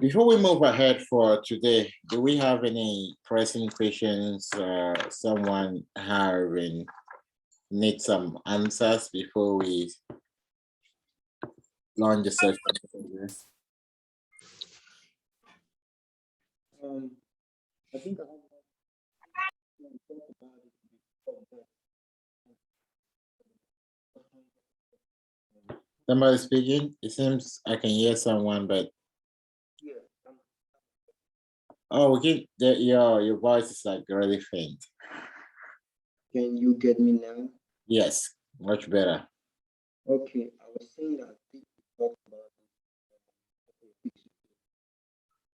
Before we move ahead for today, do we have any pressing questions? Someone having need some answers before we launch the session? I think I have Somebody speaking? It seems I can hear someone, but yeah. oh, we can. Your voice is like really faint. Can you get me now? Yes, much better. Okay, I was saying that I think we talked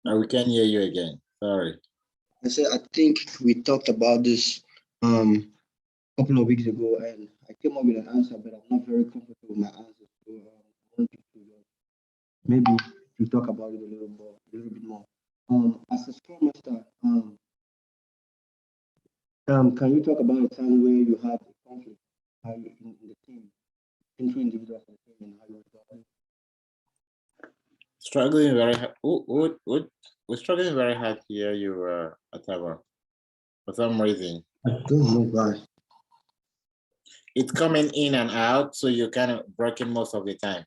about We can hear you again. Sorry. I said I think we talked about this couple of weeks ago, and I came up with an answer, but I'm not very comfortable with my answer. So I want you to maybe to talk about it a little bit more. As a Scrum Master, can you talk about a time where you had a conflict how you, in the team, in two individuals in the team, and how you resolved it? Struggling very hard. We're struggling very hard to hear you, Ataba. For some reason, I don't know why. it's coming in and out, so you're kind of breaking most of the time.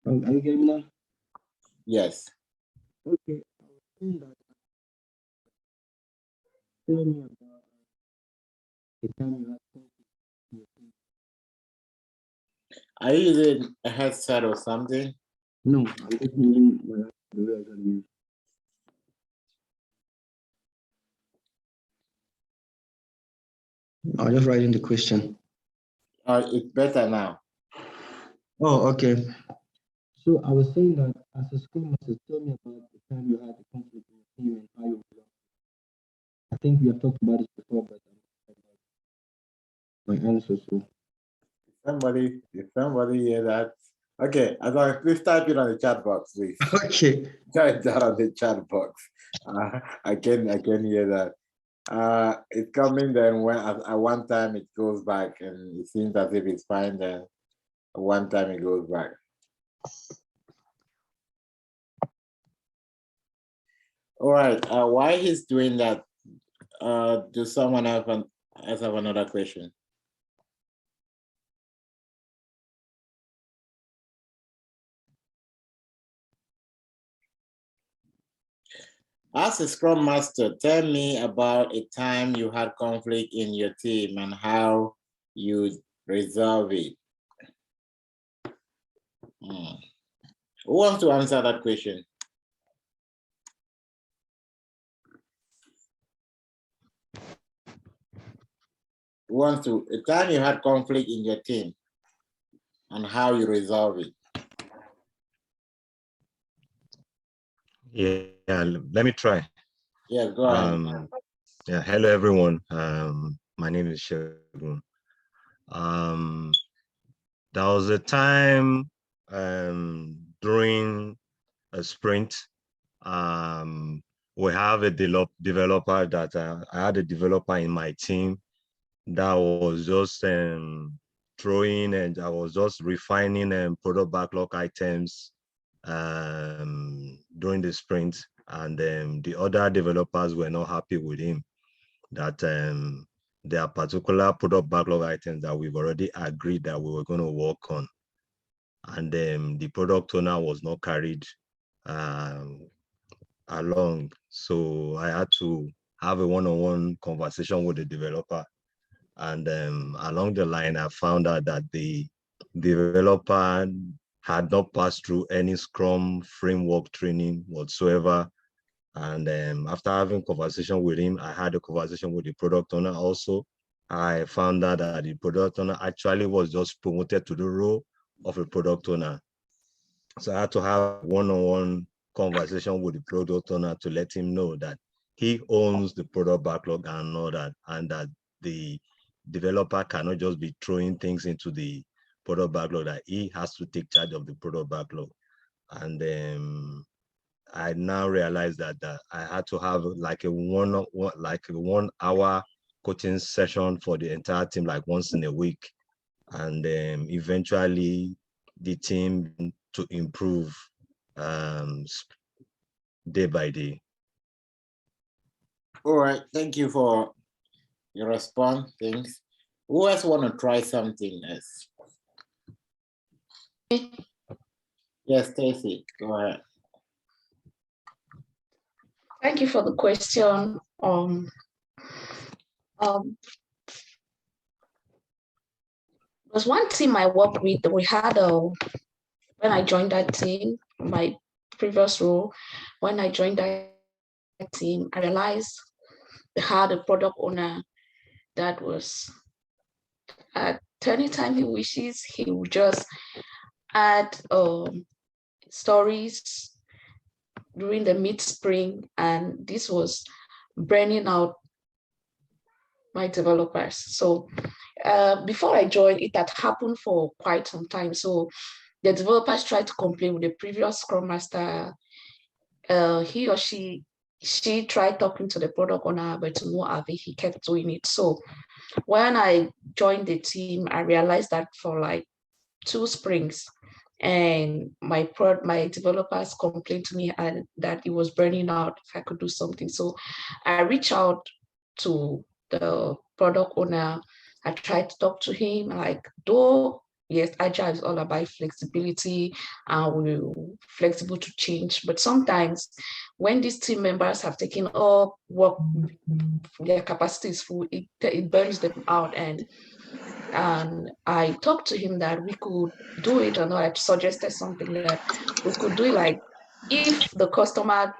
Are you getting me now? Yes. Okay. I was saying that. Tell me about the time you had conflict in your team. Are you using a headset or something? No, I'm just using the way I usually use. I'm just writing the question. It's better now. Oh, okay. So I was saying that as a Scrum Master, tell me about the time you had a conflict in your team and how you resolved it. I think we have talked about this before, but my answer. So If somebody hear that, okay, as long as please type it on the chat box, please. okay. Type that on the chat box. I can hear that. It's coming. Then when at one time it goes back, and it seems as if it's fine. Then at one time it goes back. All right. Why he's doing that? Does someone have another question? As a Scrum Master, tell me about a time you had conflict in your team and how you resolve it. Who wants to answer that question? Who wants to, a time you had conflict in your team and how you resolve it? Yeah, let me try. Yeah, go ahead. Yeah, hello everyone. My name is Shogun. There was a time during a sprint. We have a developer that I had a developer in my team that was just throwing, and I was just refining product backlog items during the sprint, and the other developers were not happy with him that there are particular product backlog items that we've already agreed that we were going to work on, and the product owner was not carried along. So I had to have a one-on-one conversation with the developer, and along the line I found out that the developer had not passed through any Scrum framework training whatsoever. And after having conversation with him, I had a conversation with the product owner also. I found out that the product owner actually was just promoted to the role of a product owner. So I had to have one-on-one conversation with the product owner to let him know that he owns the product backlog and all that, and that the developer cannot just be throwing things into the product backlog, that he has to take charge of the product backlog. And I now realized that I had to have like a 1 hour coaching session for the entire team, like once in a week. And eventually the team to improve day by day. All right, thank you for your response. Thanks. Who else want to try something else? Yes, Stacy, go ahead. Thank you for the question. There's one team I worked with. We had when I joined that team, my previous role, when I joined that team, I realized they had a product owner that was at any time he wishes, he would just add stories during the mid-spring, and this was burning out my developers. So before I joined, it had happened for quite some time. So the developers tried to complain with the previous Scrum Master. He or she tried talking to the product owner, but to no avail, he kept doing it. So when I joined the team, I realized that for like 2 springs, and my developers complained to me and that it was burning out if I could do something. So I reached out to the product owner. I tried to talk to him, like, though yes, Agile is all about flexibility and we're flexible to change. But sometimes when these team members have taken up work, their capacity is full, it burns them out. And I talked to him that we could do it, or not. I suggested something that we could do it, like if the customer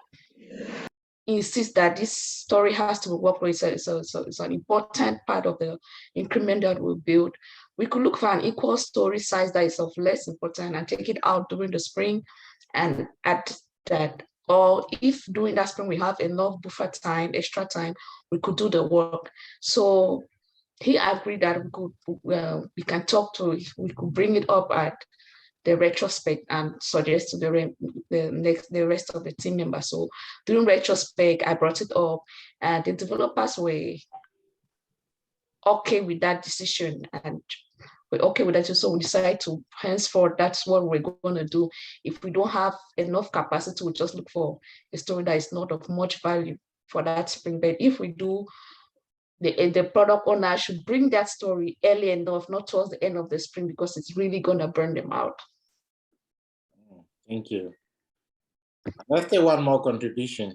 insists that this story has to be worked with, so it's an important part of the increment that we build. We could look for an equal story size that is of less important and take it out during the spring and add that. Or if during that spring we have enough buffer time, extra time, we could do the work. So he agreed that we can talk to, we could bring it up at the retrospect and suggest to the rest of the team members. So during retrospect, I brought it up, and the developers were okay with that decision, and we're okay with that. So we decided to henceforth, that's what we're going to do. If we don't have enough capacity, we just look for a story that is not of much value for that spring. But if we do, the product owner should bring that story early enough, not towards the end of the spring, because it's really going to burn them out. Thank you. Let's take one more contribution.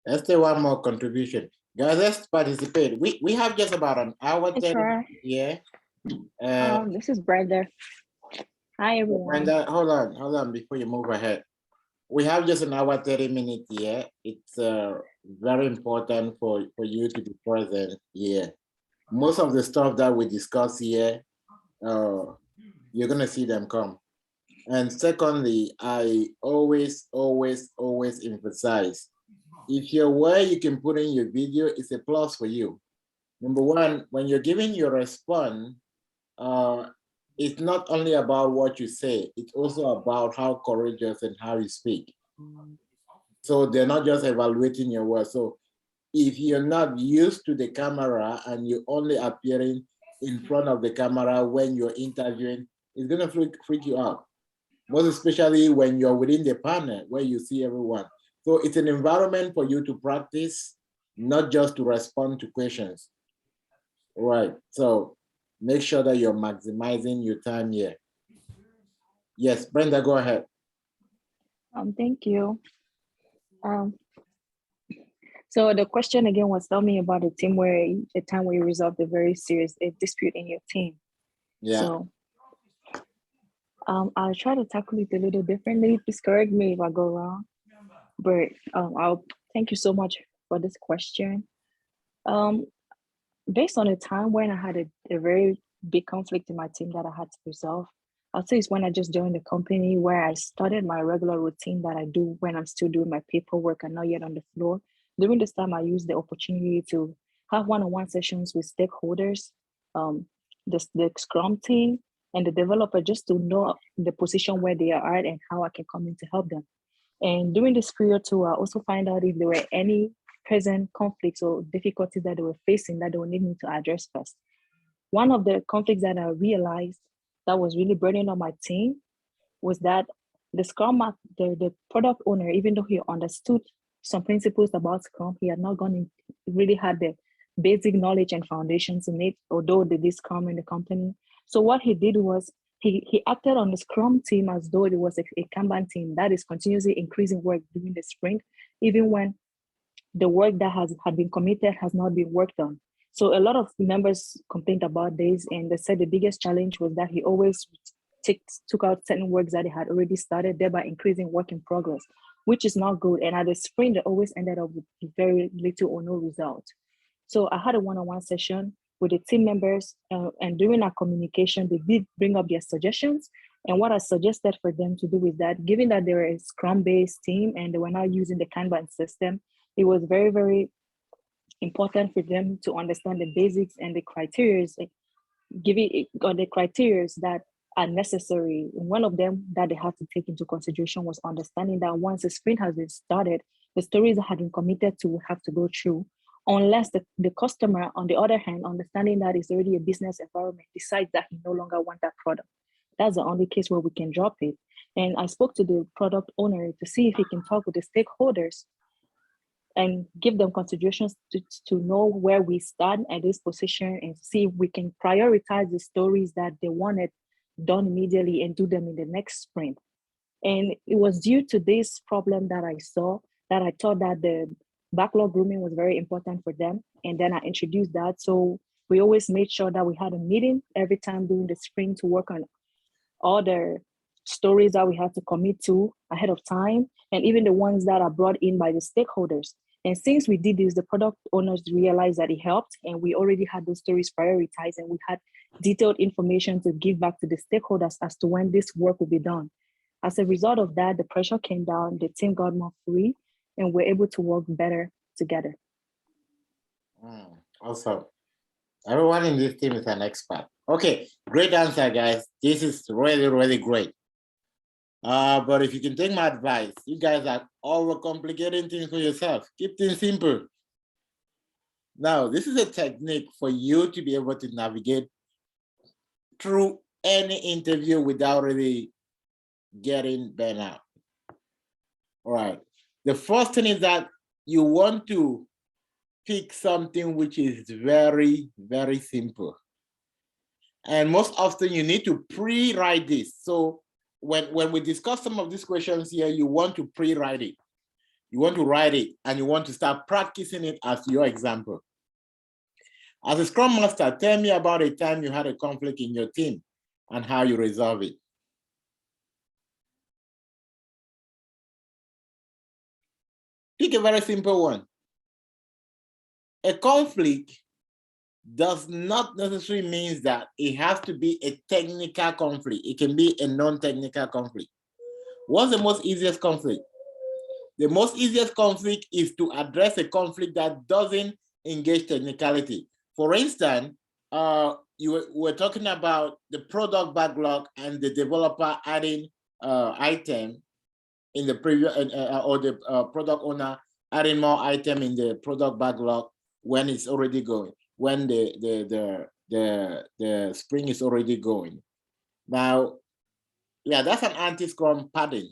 Let's take one more contribution. Guys, let's participate. We have just about an hour. Yeah. This is Brenda. Hi, everyone. Brenda, hold on before you move ahead. We have just an hour, 30 minutes here. It's very important for you to be present here. Most of the stuff that we discuss here, you're gonna see them come. And secondly, I always emphasize, if you're where you can put in your video, it's a plus for you. Number one, when you're giving your response, it's not only about what you say, it's also about how courageous and how you speak. So they're not just evaluating your words. So if you're not used to the camera and you're only appearing in front of the camera when you're interviewing, it's gonna freak you out. Most especially when you're within the panel where you see everyone. So it's an environment for you to practice, not just to respond to questions. All right, so make sure that you're maximizing your time here. Yes, Brenda, go ahead. Thank you. So the question again was, tell me about a time where you resolved a very serious dispute in your team. Yeah. So I'll try to tackle it a little differently. Please correct me if I go wrong. But I'll thank you so much for this question. Based on a time when I had a very big conflict in my team that I had to resolve, I'll say it's when I just joined the company, where I started my regular routine that I do when I'm still doing my paperwork and not yet on the floor. During this time, I used the opportunity to have one-on-one sessions with stakeholders, the Scrum team, and the developer, just to know the position where they are at and how I can come in to help them. And during this period too, I also find out if there were any present conflicts or difficulties that they were facing that they would need me to address first. One of the conflicts that I realized that was really burning on my team was that the product owner, even though he understood some principles about Scrum, he had not gone in, really had the basic knowledge and foundations in it, although they did Scrum in the company. So what he did was he acted on the Scrum team as though it was a Kanban team that is continuously increasing work during the sprint, even when the work that had been committed has not been worked on. So a lot of members complained about this, and they said the biggest challenge was that he always took out certain works that they had already started, thereby increasing work in progress, which is not good. And at the sprint, they always ended up with very little or no result. So I had a one-on-one session with the team members, and during our communication, they did bring up their suggestions. And what I suggested for them to do is that, given that they were a Scrum-based team and they were not using the Kanban system, it was very, very important for them to understand the basics and the criteria, the criteria that are necessary. One of them that they had to take into consideration was understanding that once the sprint has been started, the stories that had been committed to will have to go through, unless the customer, on the other hand, understanding that it's already a business environment, decides that he no longer wants that product. That's the only case where we can drop it. And I spoke to the product owner to see if he can talk with the stakeholders and give them considerations to know where we stand at this position and see if we can prioritize the stories that they wanted done immediately and do them in the next sprint. And it was due to this problem that I saw that I thought that the backlog grooming was very important for them. And then I introduced that. So we always made sure that we had a meeting every time during the sprint to work on all the stories that we had to commit to ahead of time, and even the ones that are brought in by the stakeholders. And since we did this, the product owners realized that it helped, and we already had those stories prioritized, and we had detailed information to give back to the stakeholders as to when this work will be done. As a result of that, the pressure came down, the team got more free, and we're able to work better together. Awesome. Everyone in this team is an expert. Okay, great answer, guys. This is really, really great. But if you can take my advice, you guys are overcomplicating things for yourself. Keep things simple. Now, this is a technique for you to be able to navigate through any interview without really getting burnt out. All right. The first thing is that you want to pick something which is very, very simple. And most often you need to pre-write this. So when we discuss some of these questions here, you want to pre-write it. You want to write it and you want to start practicing it as your example. As a Scrum Master, tell me about a time you had a conflict in your team and how you resolve it. Pick a very simple one. A conflict does not necessarily mean that it has to be a technical conflict. It can be a non-technical conflict. What's the most easiest conflict? The most easiest conflict is to address a conflict that doesn't engage technicality. For instance, you were talking about the product backlog and the developer adding item in the previous, or the product owner adding more item in the product backlog when it's already going, when the spring is already going. Now, yeah, that's an anti-Scrum pattern,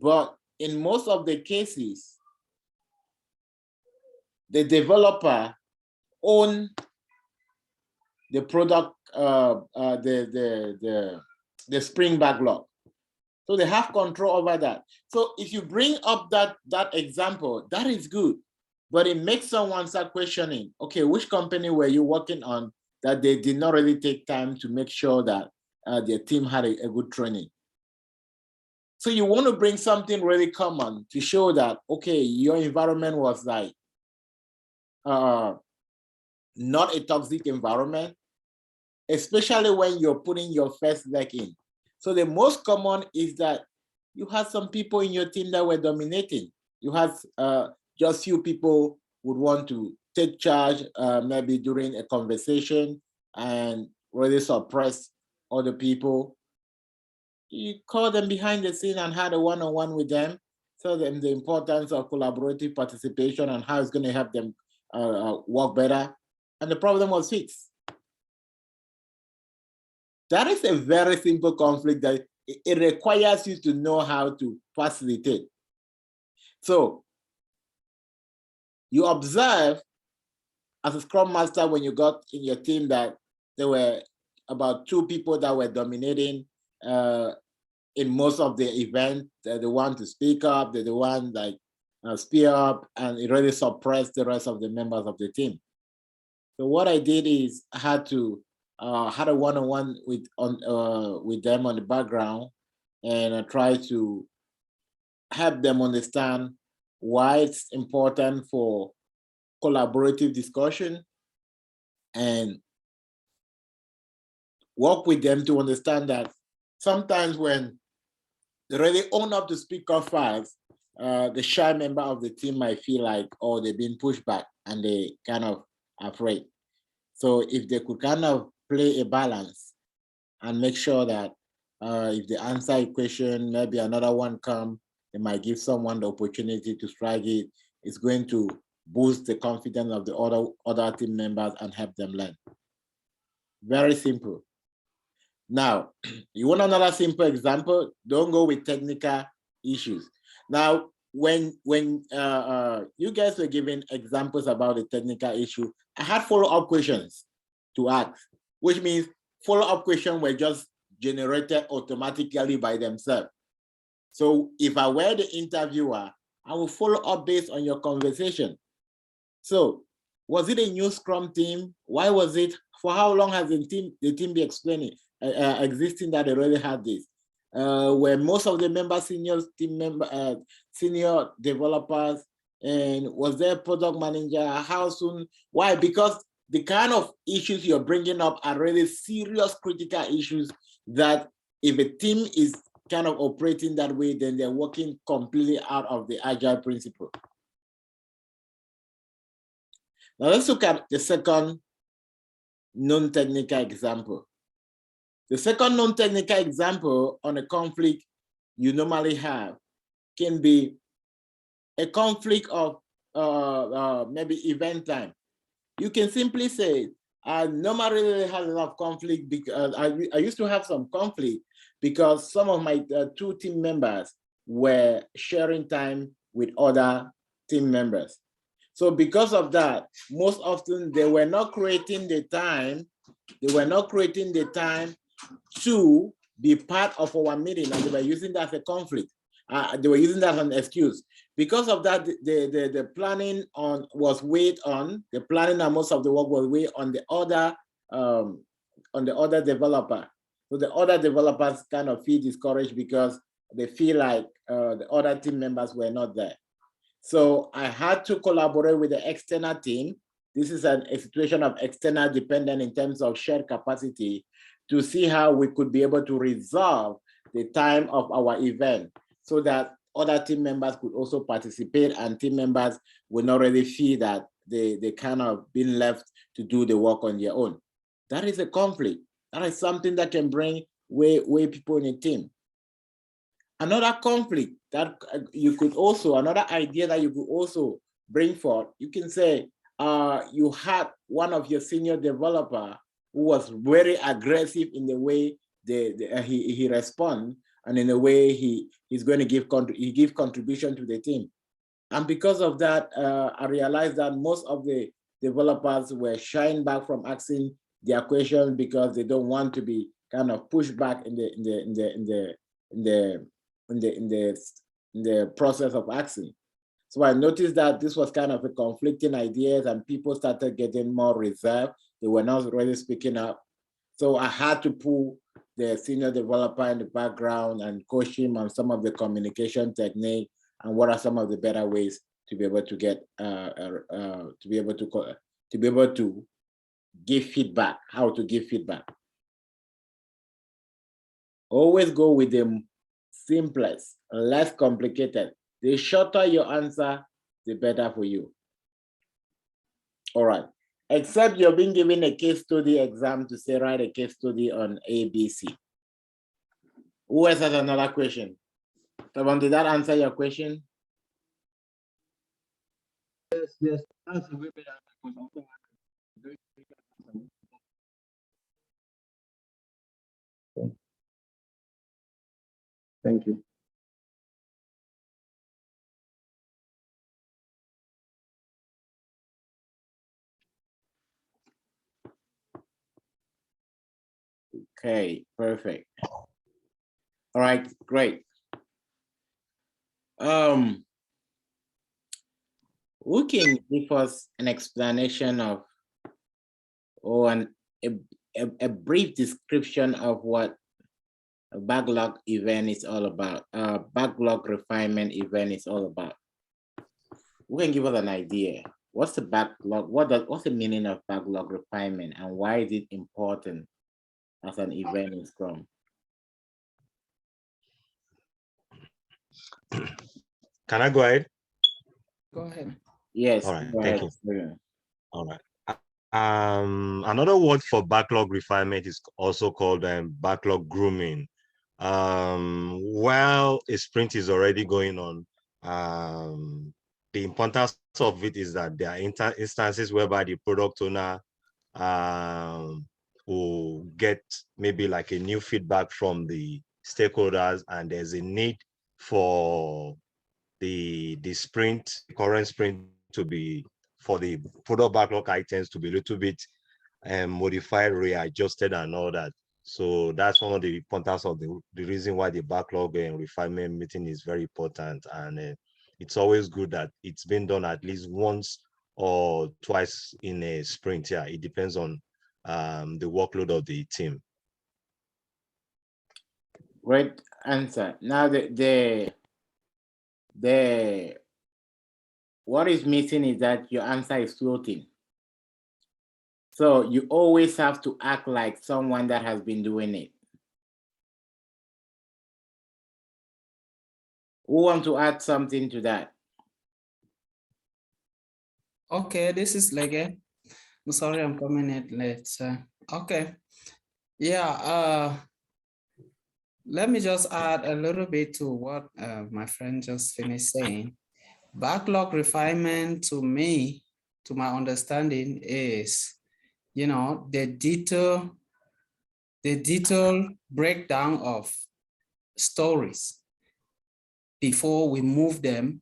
but in most of the cases, the developer own the product, the spring backlog. So they have control over that. So if you bring up that example, that is good, but it makes someone start questioning, okay, which company were you working on that they did not really take time to make sure that their team had a good training? So you want to bring something really common to show that, okay, your environment was like not a toxic environment, especially when you're putting your first leg in. So the most common is that you had some people in your team that were dominating. You had just few people would want to take charge, maybe during a conversation, and really suppress other people. You call them behind the scene and had a one-on-one with them, tell them the importance of collaborative participation and how it's going to help them work better, and the problem was fixed. That is a very simple conflict that it requires you to know how to facilitate. So you observe as a Scrum Master when you got in your team that there were about 2 people that were dominating in most of the event. They're the one to speak up, they're the one like spear up, and it really suppressed the rest of the members of the team. So what I did is I had to had a one-on-one with them on the background, and I tried to help them understand why it's important for collaborative discussion, and work with them to understand that sometimes when they really own up to speak up fast, the shy member of the team might feel like, oh, they've been pushed back and they kind of afraid. So if they could kind of play a balance and make sure that if they answer a question, maybe another one come, they might give someone the opportunity to strike it. It's going to boost the confidence of the other team members and help them learn. Very simple. Now, you want another simple example? Don't go with technical issues. Now, when you guys were giving examples about the technical issue, I had follow-up questions to ask, which means follow-up questions were just generated automatically by themselves. So if I were the interviewer, I will follow up based on your conversation. So was it a new Scrum team? Why was it? For how long has the team been explaining? Existing that they already had this, where most of the members senior developers, and was there a product manager? How soon? Why? Because the kind of issues you're bringing up are really serious critical issues that if a team is kind of operating that way, then they're working completely out of the Agile principle. Now let's look at the second non-technical example. The second non-technical example on a conflict you normally have can be a conflict of maybe event time. You can simply say, I normally really have a lot of conflict because I used to have some conflict because some of my 2 team members were sharing time with other team members. So because of that, most often they were not creating the time, to be part of our meeting, and they were using that as a conflict. They were using that as an excuse. Because of that, the planning was weighed on, the planning and most of the work was weighed on the other developer. So the other developers kind of feel discouraged because they feel like the other team members were not there. So I had to collaborate with the external team. This is a situation of external dependent in terms of shared capacity to see how we could be able to resolve the time of our event so that other team members could also participate and team members will not really feel that they kind of been left to do the work on their own. That is a conflict. That is something that can bring way people in a team. Another conflict that another idea that you could also bring forth, you can say you had one of your senior developer who was very aggressive in the way he responds, and in a way he's going to give contribution to the team. And because of that, I realized that most of the developers were shying back from asking their questions because they don't want to be kind of pushed back in the process of asking. So I noticed that this was kind of a conflicting ideas, and people started getting more reserved. They were not really speaking up. So I had to pull the senior developer in the background and coach him on some of the communication technique and what are some of the better ways to be able to get to be able to give feedback, how to give feedback. Always go with the simplest, less complicated. The shorter your answer, the better for you. All right. Except you're being given a case study exam to say, write a case study on ABC. Who else has another question? Taban, did that answer your question? Yes, that's a way better because Thank you. Okay, perfect. All right, great. Who can give us an explanation of, or a brief description of what a backlog event is all about? Backlog refinement event is all about. Who can give us an idea? What's the backlog? What's the meaning of backlog refinement, and why is it important as an event in Scrum? Can I go ahead? Go ahead. Yes. All right, go thank ahead. you. All right. Another word for backlog refinement is also called backlog grooming. While a sprint is already going on, the importance of it is that there are instances whereby the product owner will get maybe like a new feedback from the stakeholders, and there's a need for the current sprint to be, for the product backlog items to be a little bit modified, readjusted, and all that. So that's one of the importance of the reason why the backlog and refinement meeting is very important. And it's always good that it's been done at least once or twice in a sprint. Yeah, it depends on the workload of the team. Great answer. Now what is missing is that your answer is floating. So you always have to act like someone that has been doing it. Who want to add something to that? Okay, this is Lege. I'm sorry I'm coming in late. Okay. Yeah, let me just add a little bit to what my friend just finished saying. Backlog refinement to me, to my understanding, is, you know, the detailed breakdown of stories before we move them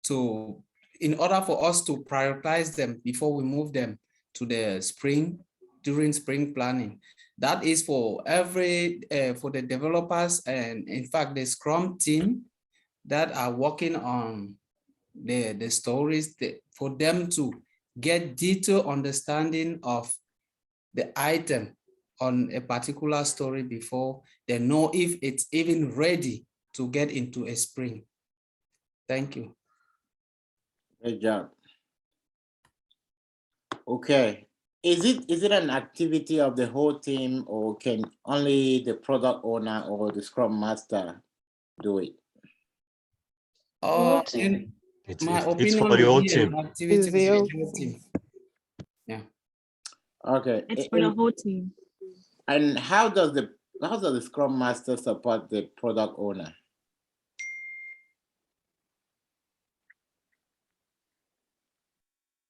to, in order for us to prioritize them before we move them to the spring, during spring planning. That is for every, for the developers and in fact the Scrum team that are working on the stories, for them to get detailed understanding of the item on a particular story before they know if it's even ready to get into a spring. Thank you. Great job. Okay. Is it an activity of the whole team, or can only the product owner or the Scrum Master do it? My opinion it's for the whole team. Activity for the whole team. Yeah. Okay. It's for the whole team. And how does the Scrum Master support the product owner?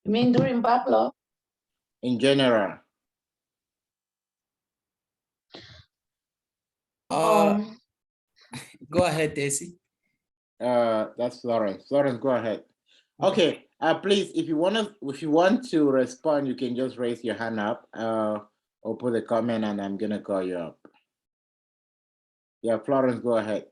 You mean during backlog? In general. Go ahead, Daisy. That's Florence. Florence, go ahead. Okay. Please, if you want to respond, you can just raise your hand up, or put a comment, and I'm gonna call you up. Yeah, Florence, go ahead.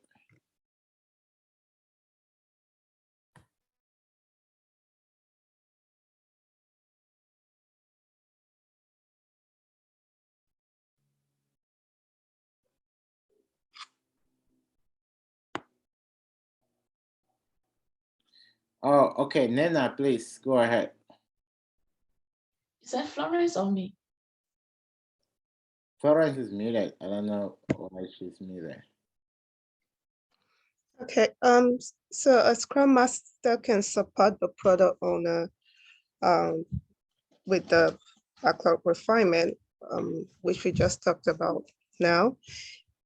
Oh, okay. Nena, please go ahead. Is that Florence or me? Florence is muted. I don't know why she's muted. Okay, so a Scrum Master can support the product owner with the backlog refinement, which we just talked about now.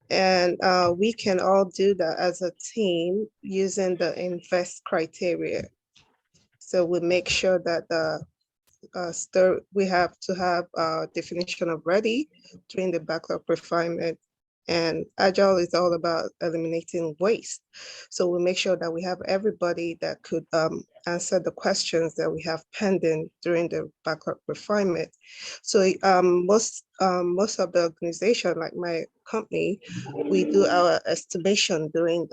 And we can all do that as a team using the INVEST criteria. So we make sure that the we have to have a definition of ready during the backlog refinement And Agile is all about eliminating waste. So we make sure that we have everybody that could answer the questions that we have pending during the backlog refinement. So most of the organization, like my company, we do our estimation during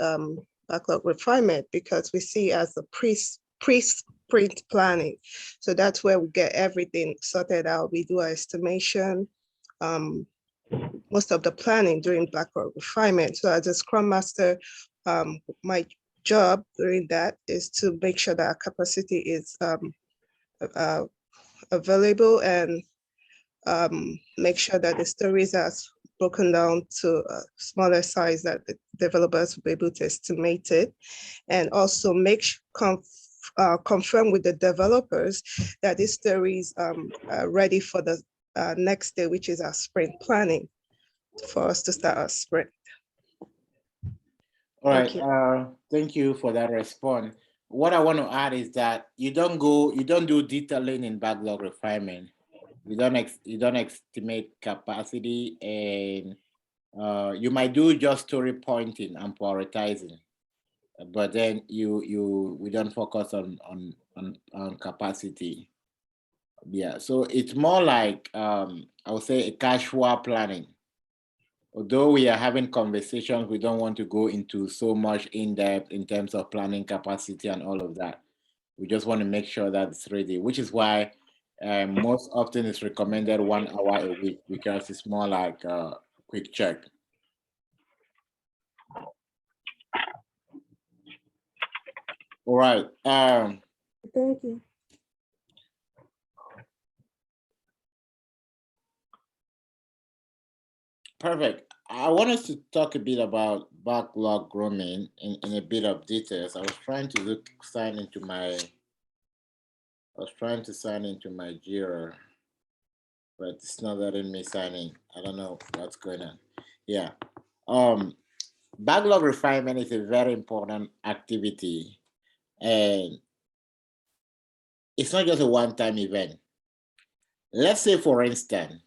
backlog refinement because we see as a pre-sprint planning. So that's where we get everything sorted out. We do our estimation, most of the planning during backlog refinement. So as a Scrum Master, my job during that is to make sure that our capacity is available and make sure that the stories are broken down to a smaller size that the developers will be able to estimate it, and also confirm with the developers that these stories are ready for the next day, which is our sprint planning, for us to start our sprint. All right. Thank Thank you for that response. What I want to add is that you don't do detailing in backlog refinement. You don't estimate capacity, and you might do just story pointing and prioritizing, but then we don't focus on capacity. Yeah, so it's more like I would say a casual planning. Although we are having conversations, we don't want to go into so much in depth in terms of planning capacity and all of that. We just want to make sure that it's ready, which is why most often it's recommended 1 hour a week, because it's more like a quick check. All right. Thank you. Perfect. I want us to talk a bit about backlog grooming in a bit of details. I was trying to sign into my Jira, but it's not letting me sign in. I don't know what's going on. Yeah. Backlog refinement is a very important activity, and it's not just a one-time event. Let's say, for instance,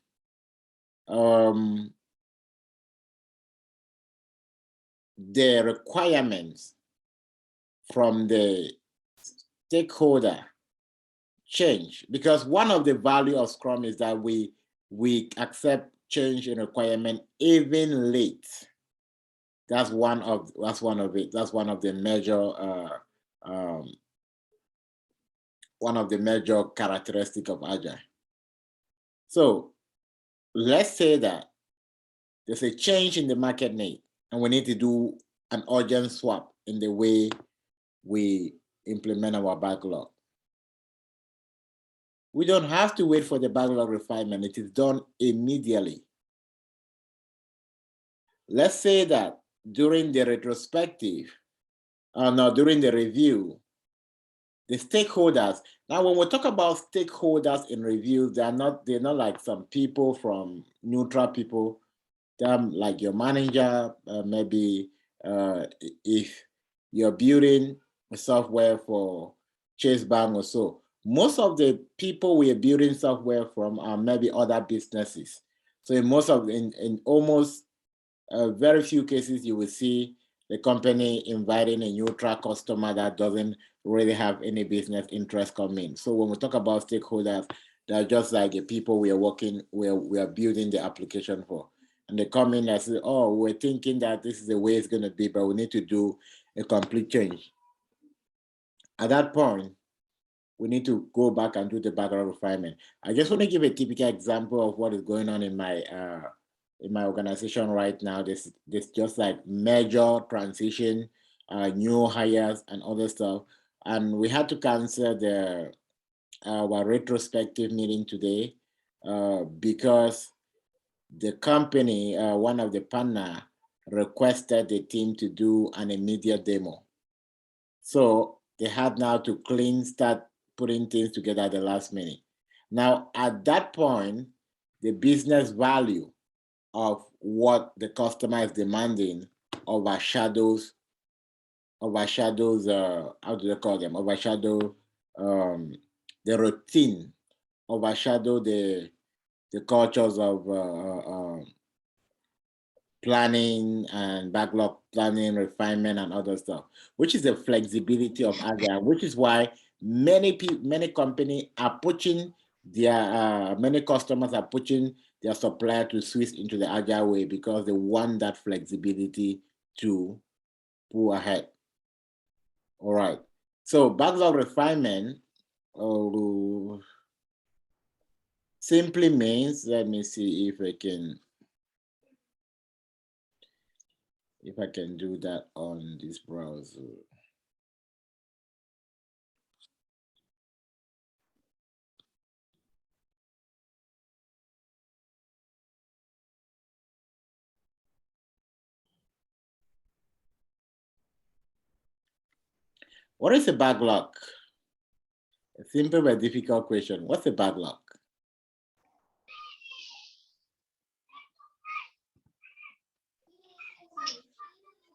the requirements from the stakeholder change, because one of the value of Scrum is that we accept change in requirement even late. That's one of it. That's one of the major characteristic of Agile. So let's say that there's a change in the market need, and we need to do an urgent swap in the way we implement our backlog. We don't have to wait for the backlog refinement. It is done immediately. Let's say that during the retrospective, during the review, the stakeholders. Now, when we talk about stakeholders in reviews, they're not like some people from neutral people. They're like your manager, maybe if you're building a software for Chase Bank or so. Most of the people we are building software from are maybe other businesses. So in almost very few cases, you will see the company inviting a neutral customer that doesn't really have any business interest coming. So when we talk about stakeholders, they're just like the people we are building the application for. And they come in and say, oh, we're thinking that this is the way it's going to be, but we need to do a complete change. At that point, we need to go back and do the backlog refinement. I just want to give a typical example of what is going on in my organization right now. This just like major transition, new hires and other stuff. And we had to cancel our retrospective meeting today because the company, one of the partner, requested the team to do an immediate demo. So they had now to start putting things together at the last minute. Now, at that point, the business value of what the customer is demanding overshadows, how do they call them? Overshadow the routine, overshadow the cultures of planning and backlog planning, refinement, and other stuff, which is the flexibility of Agile, which is why many companies are pushing their, many customers are pushing their supplier to switch into the Agile way because they want that flexibility to pull ahead. All right. So backlog refinement simply means, let me see if I can do that on this browser. What is a backlog? A simple but difficult question. What's a backlog?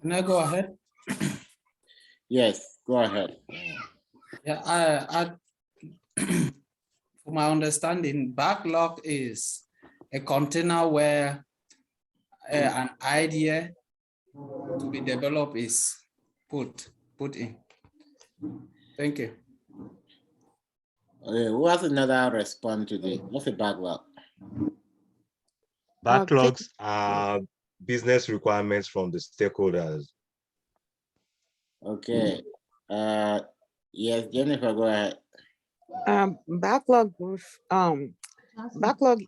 Can I go ahead? Yes, go ahead. Yeah, from my understanding, backlog is a container where an idea to be developed is put in. Thank you. Okay, who has another response to this? What's a backlog? Backlogs are business requirements from the stakeholders. Okay. Yes, Jennifer, go ahead. Backlog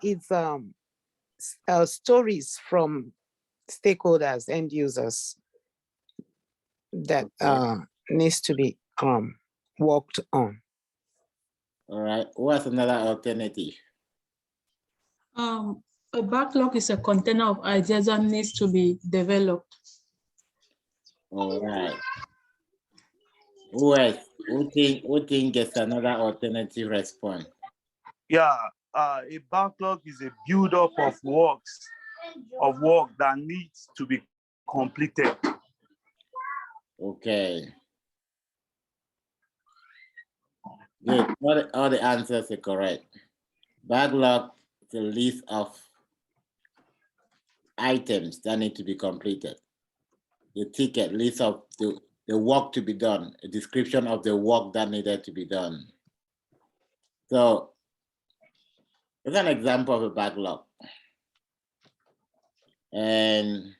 is stories from stakeholders, end users that needs to be worked on. All right. What's another alternative? A backlog is a container of ideas that needs to be developed. All right. Who else? Who think gets another alternative response? Yeah, a backlog is a build-up of work that needs to be completed. Okay. Good. All the answers are correct. Backlog is a list of items that need to be completed. The ticket list of the work to be done, a description of the work that needed to be done. So here's an example of a backlog. And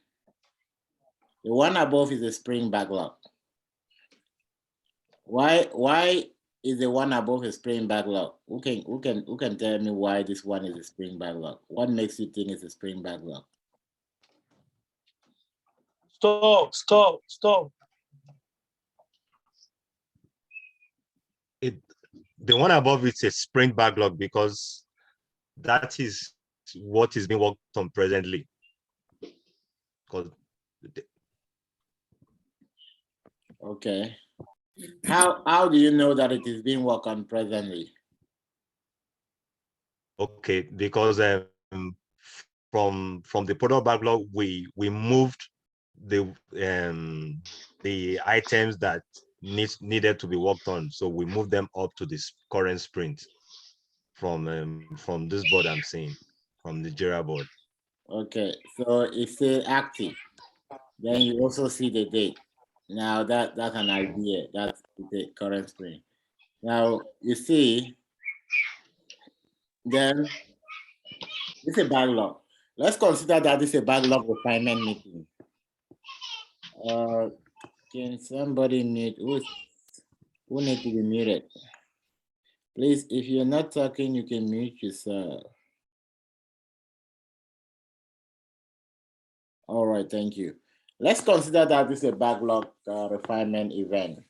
the one above is a sprint backlog. Why is the one above a sprint backlog? Who can tell me why this one is a sprint backlog? What makes you think it's a sprint backlog? Stop. The one above it's a sprint backlog because that is what is being worked on presently. Okay. How do you know that it is being worked on presently? Okay, because from the product backlog, we moved the items that needed to be worked on, so we moved them up to this current sprint from this board I'm seeing, from the Jira board. Okay, so it's still active. Then you also see the date. Now that's an idea. That's the current sprint. Now you see, then it's a backlog. Let's consider that it's a backlog refinement meeting. Can somebody mute? Who needs to be muted? Please, if you're not talking, you can mute yourself. All right, thank you. Let's consider that this is a backlog refinement event.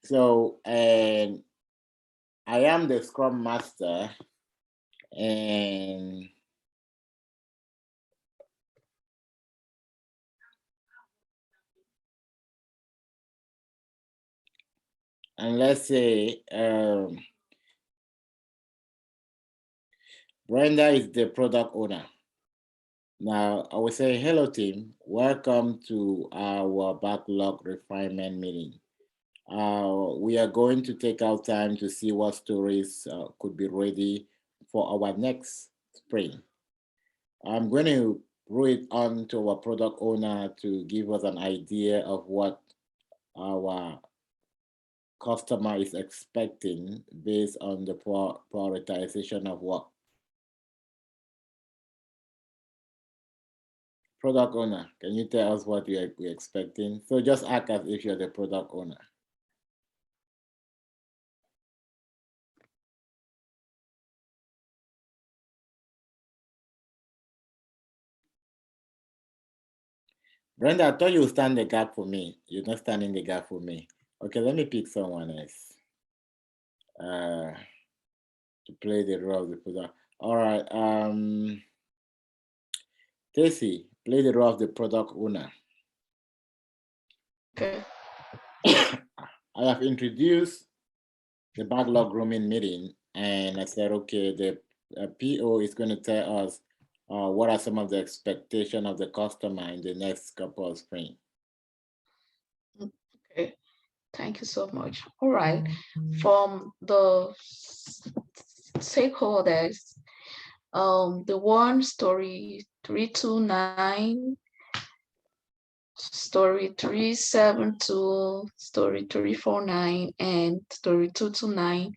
So, and I am the Scrum Master, and let's say Brenda is the product owner. Now, I will say, hello team, welcome to our backlog refinement meeting. We are going to take our time to see what stories could be ready for our next sprint. I'm going to roll it on to our product owner to give us an idea of what our customer is expecting based on the prioritization of work. Product owner, can you tell us what we're expecting? So just act as if you're the product owner. Brenda, I thought you would stand the gap for me. You're not standing the gap for me. Okay, let me pick someone else to play the role of the product. All right, Stacy, play the role of the product owner. Okay. I have introduced the backlog grooming meeting, and I said, okay, the PO is going to tell us what are some of the expectations of the customer in the next couple of sprints. Okay, thank you so much. All right, from the stakeholders, the one story 329, story 372, story 349, and story 229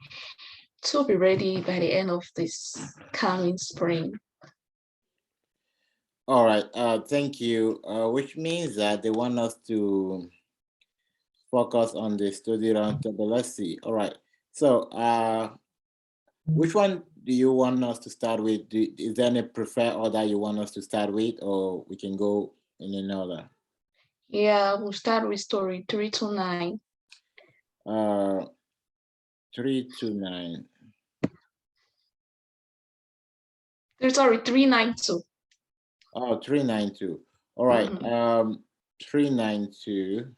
to be ready by the end of this coming spring. All right, thank you. Which means that they want us to focus on the study roundtable. Let's see. All right. So, which one do you want us to start with? Is there any preferred order you want us to start with, or we can go in another? Yeah, we'll start with story 329. 329. Sorry, 392. Oh, 392. All right. 392.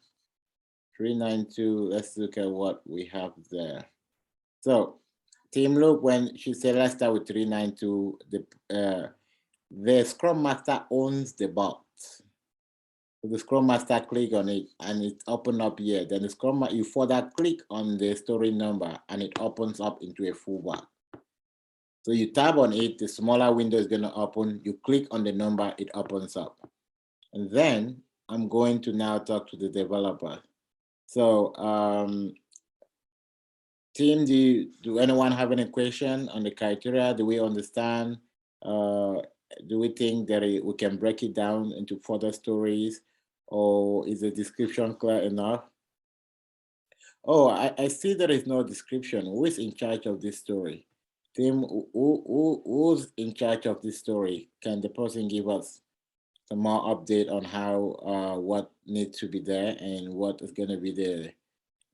392. Let's look at what we have there. So, team, look, when she said let's start with 392, the Scrum Master owns the bot. So the Scrum Master click on it and it opens up here. Then the Scrum Master, you further click on the story number and it opens up into a full bar. So you tap on it, the smaller window is going to open. You click on the number, it opens up. And then I'm going to now talk to the developer. So, team, do anyone have any question on the criteria? Do we understand? Do we think that we can break it down into further stories, or is the description clear enough? Oh, I see there is no description. Who is in charge of this story? Team, who's in charge of this story? Can the person give us some more update on how what needs to be there and what is going to be the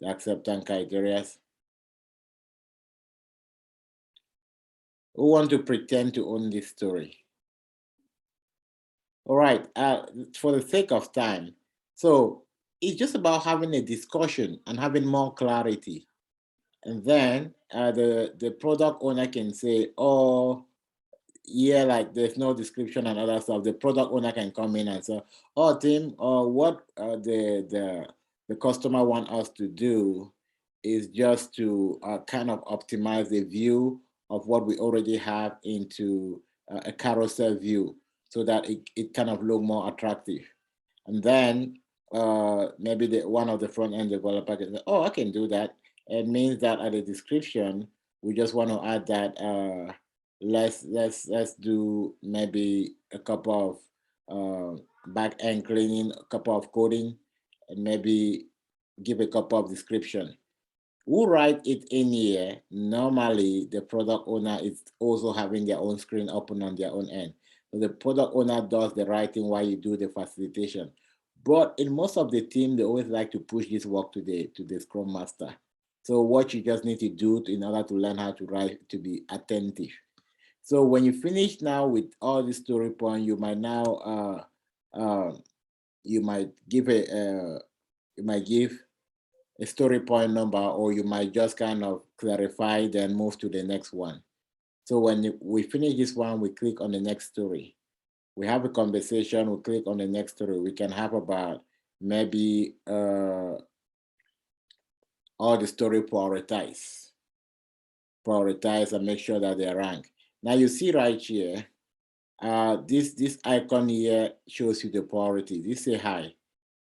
acceptance criteria? Who want to pretend to own this story? All right, for the sake of time. So it's just about having a discussion and having more clarity. And then the product owner can say, oh, yeah, like there's no description and other stuff. The product owner can come in and say, oh, Tim, what the customer want us to do is just to kind of optimize the view of what we already have into a carousel view so that it kind of look more attractive. And then maybe one of the front end developer can say, oh, I can do that. It means that at the description, we just want to add that let's do maybe a couple of back end cleaning, a couple of coding, and maybe give a couple of description. Who write it in here? Normally, the product owner is also having their own screen open on their own end. So the product owner does the writing while you do the facilitation. But in most of the team, they always like to push this work to the Scrum Master. So what you just need to do in order to learn how to write, to be attentive. So when you finish now with all the story point, you might now you might give a story point number, or you might just kind of clarify, then move to the next one. So when we finish this one, we click on the next story. We have a conversation, we click on the next story. We can have about maybe all the story prioritize and make sure that they're ranked. Now you see right here, This icon here shows you the priority. This is high,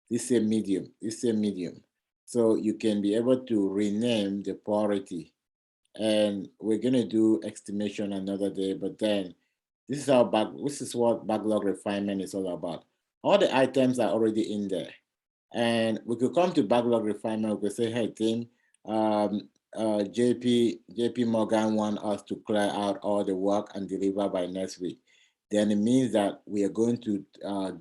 this is medium, this is medium. So you can be able to rename the priority. And we're gonna do estimation another day, but then this is what backlog refinement is all about. All the items are already in there. And we could come to backlog refinement, we could say, hey team, JP Morgan want us to clear out all the work and deliver by next week. Then it means that we are going to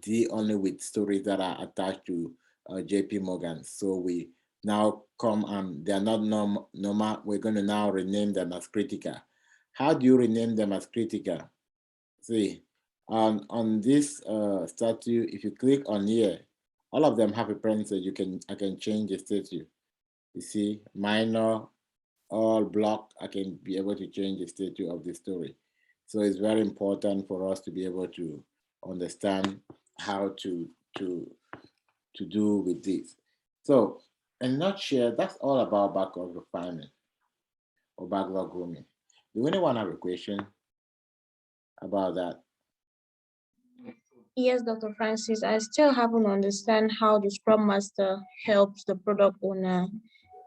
deal only with stories that are attached to JP Morgan. So we now come and they're not normal. We're going to now rename them as critical. How do you rename them as critical? See, on this statue, if you click on here, all of them have a parenthesis. I can change the statue. You see, minor, all block, I can be able to change the statue of the story. So it's very important for us to be able to understand how to do with this. So in a nutshell, that's all about backlog refinement or backlog grooming. Do anyone have a question about that? Yes, Dr. Francis, I still haven't understand how the Scrum Master helps the product owner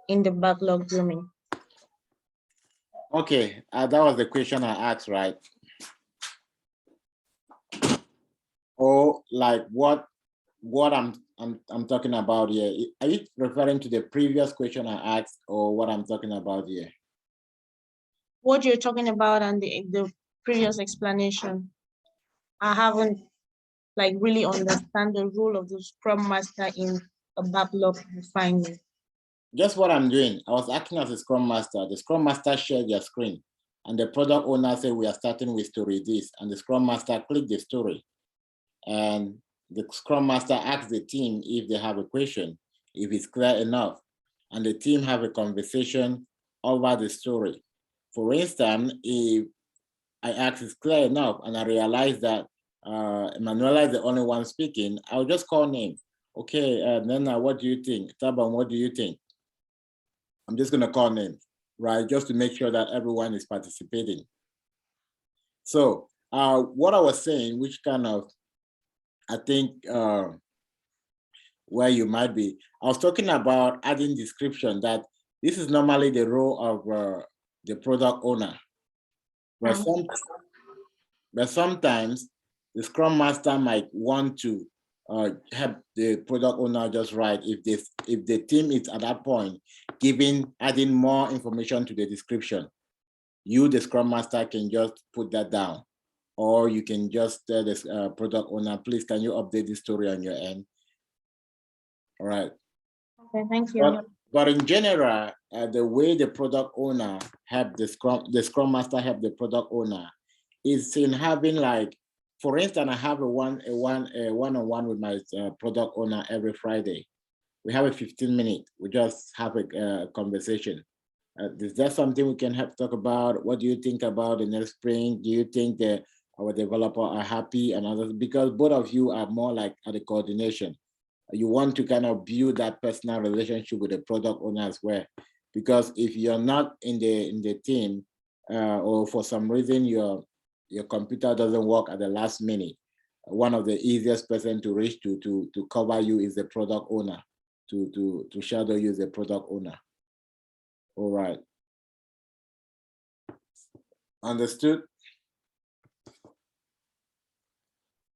in the backlog grooming. Okay, that was the question I asked, right? Or like what I'm talking about here. Are you referring to the previous question I asked or what I'm talking about here? What you're talking about and the previous explanation, I haven't like really understand the role of the Scrum Master in a backlog refinement. Just what I'm doing. I was acting as a Scrum Master. The Scrum Master shared their screen and the product owner said, we are starting with story this, and the Scrum Master clicked the story. And the Scrum Master asks the team if they have a question, if it's clear enough, and the team have a conversation over the story. For instance, if I ask it's clear enough and I realize that Emanuela is the only one speaking, I'll just call name. Okay, Nena, what do you think? Taban, what do you think? I'm just gonna call name, right? Just to make sure that everyone is participating. So what I was saying, which kind of, I think where you might be, I was talking about adding description that this is normally the role of the product owner. But sometimes the Scrum Master might want to help the product owner just right if the team is at that point adding more information to the description. You, the Scrum Master, can just put that down, or you can just tell the product owner, please, can you update this story on your end? All right. Okay, thank you. But in general, the way the product owner help the Scrum Master help the product owner is in having, like, for instance, I have a one-on-one with my product owner every Friday. We have a 15-minute. We just have a conversation. Is that something we can talk about? What do you think about the next spring? Do you think that our developers are happy and others? Because both of you are more like at the coordination. You want to kind of build that personal relationship with the product owner as well. Because if you're not in the team, or for some reason your computer doesn't work at the last minute, one of the easiest person to reach to cover you is the product owner, to shadow you as the product owner. All right. Understood?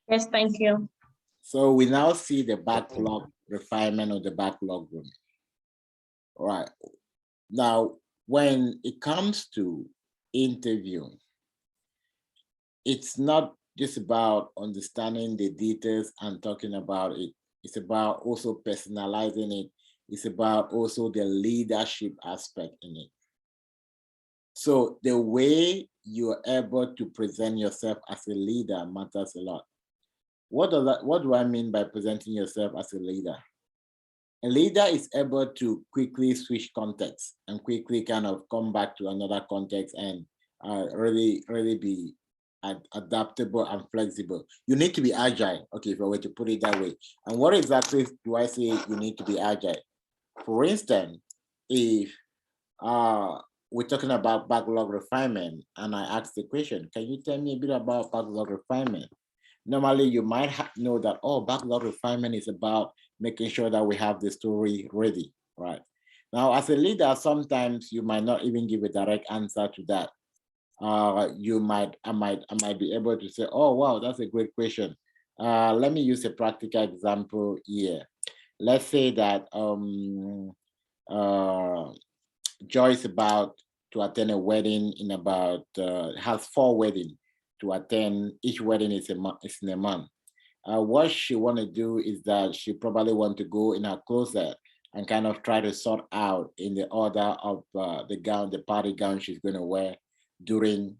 Yes, thank you. So we now see the backlog refinement of the backlog room. All right. Now, when it comes to interviewing, it's not just about understanding the details and talking about it. It's about also personalizing it. It's about also the leadership aspect in it. So the way you're able to present yourself as a leader matters a lot. What do I mean by presenting yourself as a leader? A leader is able to quickly switch context and quickly kind of come back to another context and really be adaptable and flexible. You need to be agile, okay, if I were to put it that way. And what exactly do I say you need to be agile? For instance, if we're talking about backlog refinement, and I asked the question, can you tell me a bit about backlog refinement? Normally, you might know that, oh, backlog refinement is about making sure that we have the story ready, right? Now, as a leader, sometimes you might not even give a direct answer to that. I might be able to say, oh, wow, that's a great question. Let me use a practical example here. Let's say that Joy is about to attend a wedding in about, has 4 weddings to attend. Each wedding is in a month. What she want to do is that she probably want to go in her closet and kind of try to sort out in the order of the gown, the party gown she's going to wear during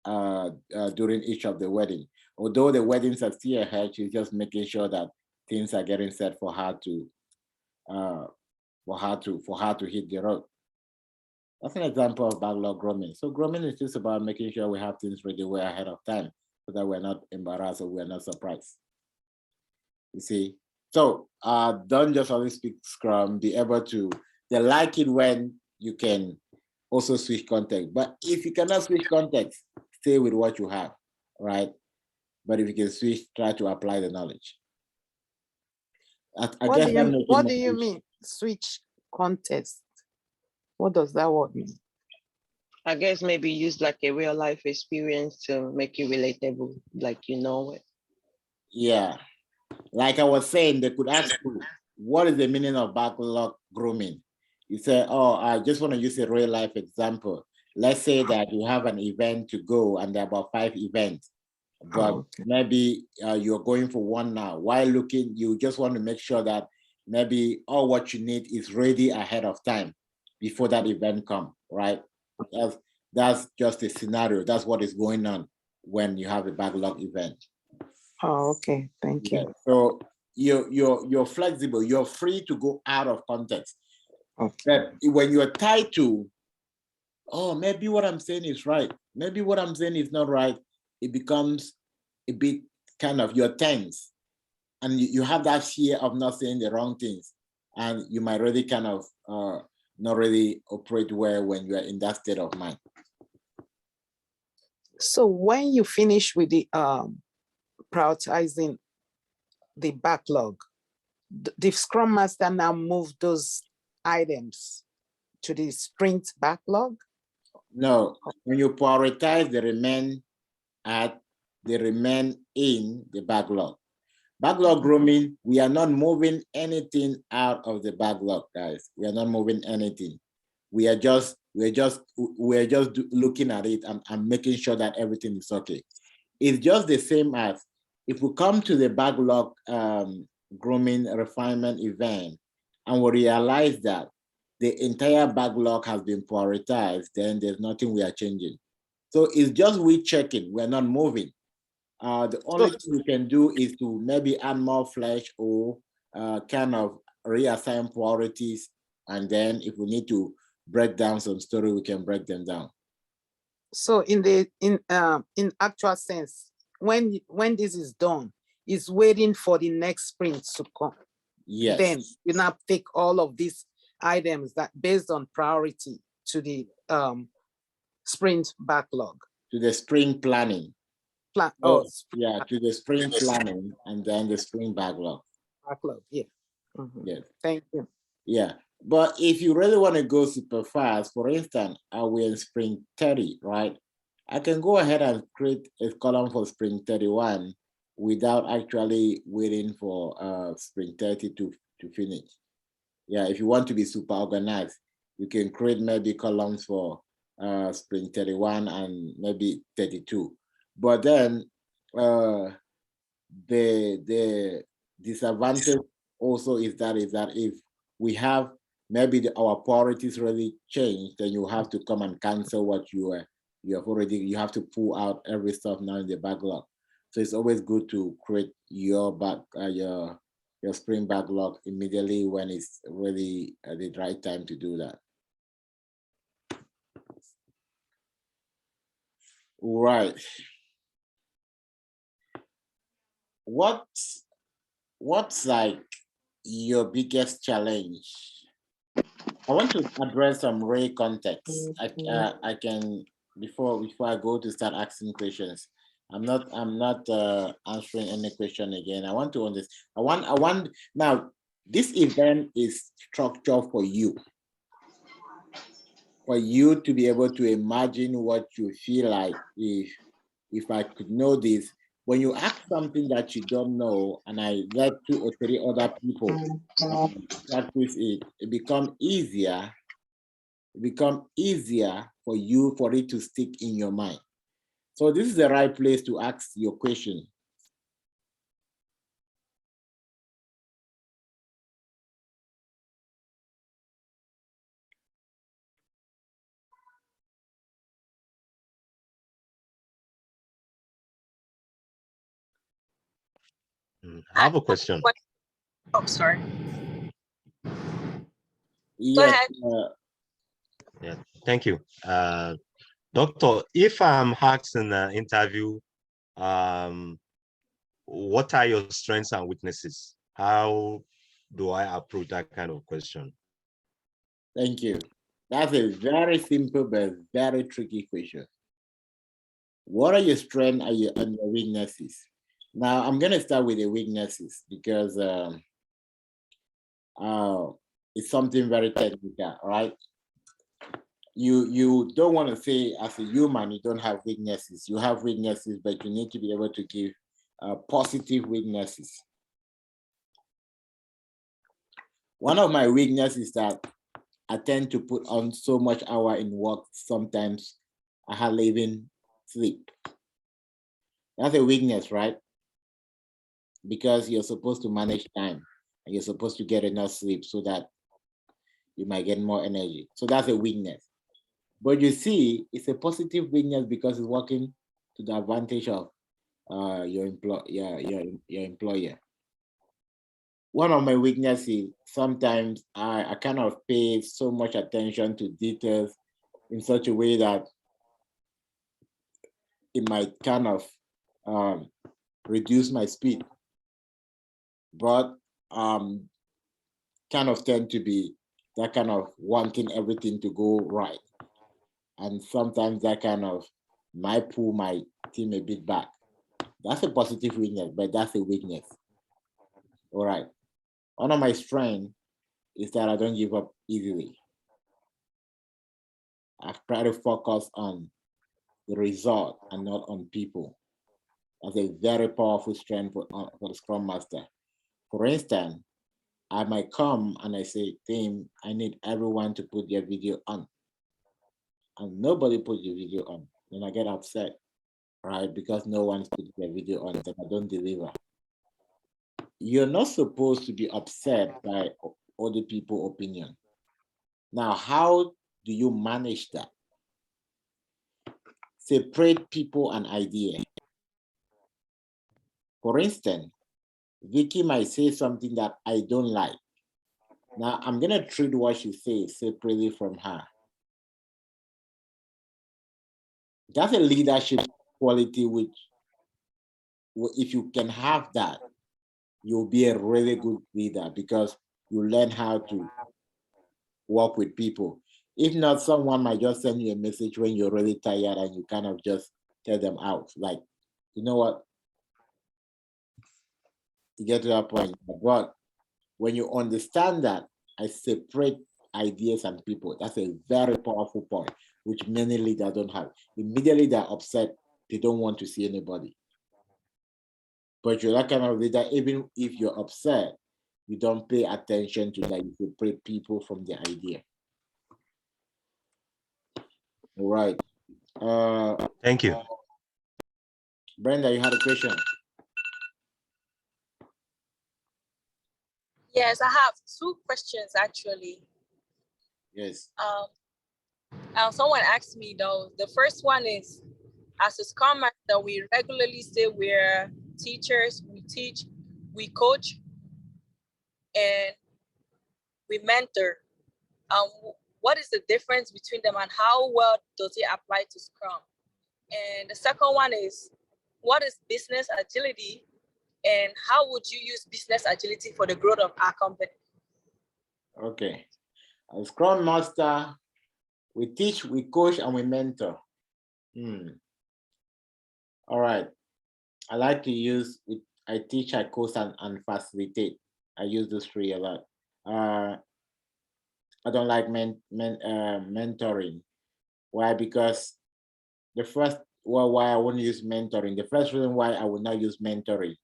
each of the wedding. Although the weddings are still ahead, she's just making sure that things are getting set for her to hit the road. That's an example of backlog grooming. So grooming is just about making sure we have things ready way ahead of time so that we're not embarrassed or we're not surprised. You see? So don't just only speak Scrum, be able to, they like it when you can also switch context. But if you cannot switch context, stay with what you have, right? But if you can switch, try to apply the knowledge. What do you mean, switch context? What does that word mean? I guess maybe use like a real life experience to make it relatable, like you know it. Yeah. Like I was saying, they could ask you, what is the meaning of backlog grooming? You say, oh, I just want to use a real life example. Let's say that you have an event to go and there are about 5 events, but maybe you're going for one now. While looking, you just want to make sure that maybe all what you need is ready ahead of time before that event comes, right? That's just a scenario. That's what is going on when you have a backlog event. Oh, okay. Thank you. So you're flexible. You're free to go out of context. Okay. But when you're tied to, oh, maybe what I'm saying is right, maybe what I'm saying is not right, it becomes a bit kind of, you're tense. And you have that fear of not saying the wrong things. And you might really kind of not really operate well when you are in that state of mind. So when you finish with the prioritizing the backlog, the Scrum Master now move those items to the sprint backlog? No, when you prioritize, they remain in the backlog. Backlog grooming, we are not moving anything out of the backlog, guys. We are not moving anything. We're just looking at it and making sure that everything is okay. It's just the same as if we come to the backlog grooming refinement event and we realize that the entire backlog has been prioritized, then there's nothing we are changing. So it's just we checking, we're not moving. The only thing we can do is to maybe add more flesh or kind of reassign priorities. And then if we need to break down some story, we can break them down. So in actual sense, when this is done, it's waiting for the next sprint to come. Yes. Then you now take all of these items that based on priority to the sprint backlog. To the sprint planning. To the sprint planning and then the sprint backlog. Backlog, yeah. Mm-hmm. Yes. Thank you. Yeah, but if you really want to go super fast, for instance, we're in sprint 30, right? I can go ahead and create a column for sprint 31 without actually waiting for sprint 30 to finish. Yeah, if you want to be super organized, you can create maybe columns for sprint 31 and maybe 32. But then the disadvantage also is that if we have maybe our priorities really changed, then you have to come and cancel what you have to pull out every stuff now in the backlog. So it's always good to create your sprint backlog immediately when it's really the right time to do that. All right. What's like your biggest challenge I want to address some real context. I can before I go to start asking questions. I'm not answering any question again. I want to understand. I want now. This event is structured for you to be able to imagine what you feel like if I could know this. When you ask something that you don't know, and I let 2 or 3 other people practice it, it becomes easier. It becomes easier for it to stick in your mind. So this is the right place to ask your question. I have a question. Oh, sorry. Yes. Yeah, thank you. Doctor, if I'm asked in an interview, what are your strengths and weaknesses? How do I approach that kind of question? Thank you. That's a very simple but very tricky question. What are your strengths and your weaknesses? Now, I'm going to start with the weaknesses because it's something very technical, right? You don't want to say as a human you don't have weaknesses. You have weaknesses, but you need to be able to give positive weaknesses. One of my weaknesses is that I tend to put on so much hour in work, sometimes I hardly even sleep. That's a weakness, right? Because you're supposed to manage time and you're supposed to get enough sleep so that you might get more energy. So that's a weakness. But you see, it's a positive weakness because it's working to the advantage of your employer. One of my weaknesses, sometimes I kind of pay so much attention to details in such a way that it might kind of reduce my speed, but kind of tend to be that kind of wanting everything to go right. And sometimes that kind of might pull my team a bit back. That's a positive weakness, but that's a weakness. All right. One of my strengths is that I don't give up easily. I try to focus on the result and not on people. That's a very powerful strength for the Scrum Master. For instance, I might come and I say, team, I need everyone to put their video on. And nobody put your video on. Then I get upset, right? Because no one's put their video on, then I don't deliver. You're not supposed to be upset by other people's opinion. Now, how do you manage that? Separate people and idea. For instance, Vicky might say something that I don't like. Now, I'm going to treat what she says separately from her. That's a leadership quality which, if you can have that, you'll be a really good leader because you learn how to work with people. If not, someone might just send you a message when you're really tired and you kind of just tell them out. Like, you know what? You get to that point. But when you understand that, I separate ideas and people. That's a very powerful point, which many leaders don't have. Immediately they're upset. They don't want to see anybody. But you're that kind of leader, even if you're upset, you don't pay attention to that. You separate people from the idea. All right. Thank you. Brenda, you had a question. Yes, I have 2 questions actually. Yes. Someone asked me though. The first one is, as a Scrum Master, we regularly say we're teachers, we teach, we coach, and we mentor. What is the difference between them and how well does it apply to Scrum? And the second one is, what is business agility and how would you use business agility for the growth of our company? Okay. A Scrum Master, we teach, we coach, and we mentor. All right. I like to use, I teach, I coach, and facilitate. I use those three a lot. I don't like mentoring. Why? Because the first, well, why I won't use mentoring. The first reason why I would not use mentoring.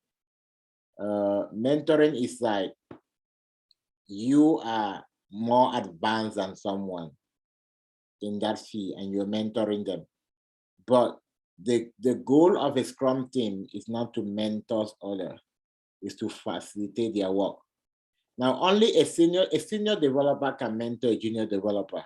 Mentoring is like you are more advanced than someone in that field and you're mentoring them. But the goal of a Scrum team is not to mentor others, is to facilitate their work. Now, only a senior developer can mentor a junior developer.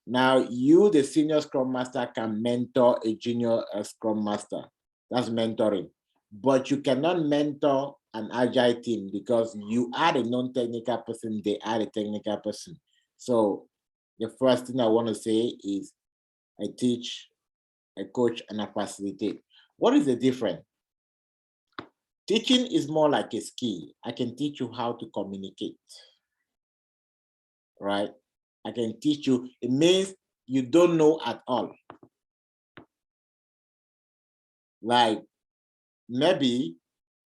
Now, you, the senior Scrum Master, can mentor a junior Scrum Master. That's mentoring. But you cannot mentor an Agile team because you are a non-technical person, they are a technical person. So the first thing I want to say is I teach, I coach, and I facilitate. What is the difference? Teaching is more like a skill. I can teach you how to communicate, right? I can teach you. It means you don't know at all. Like maybe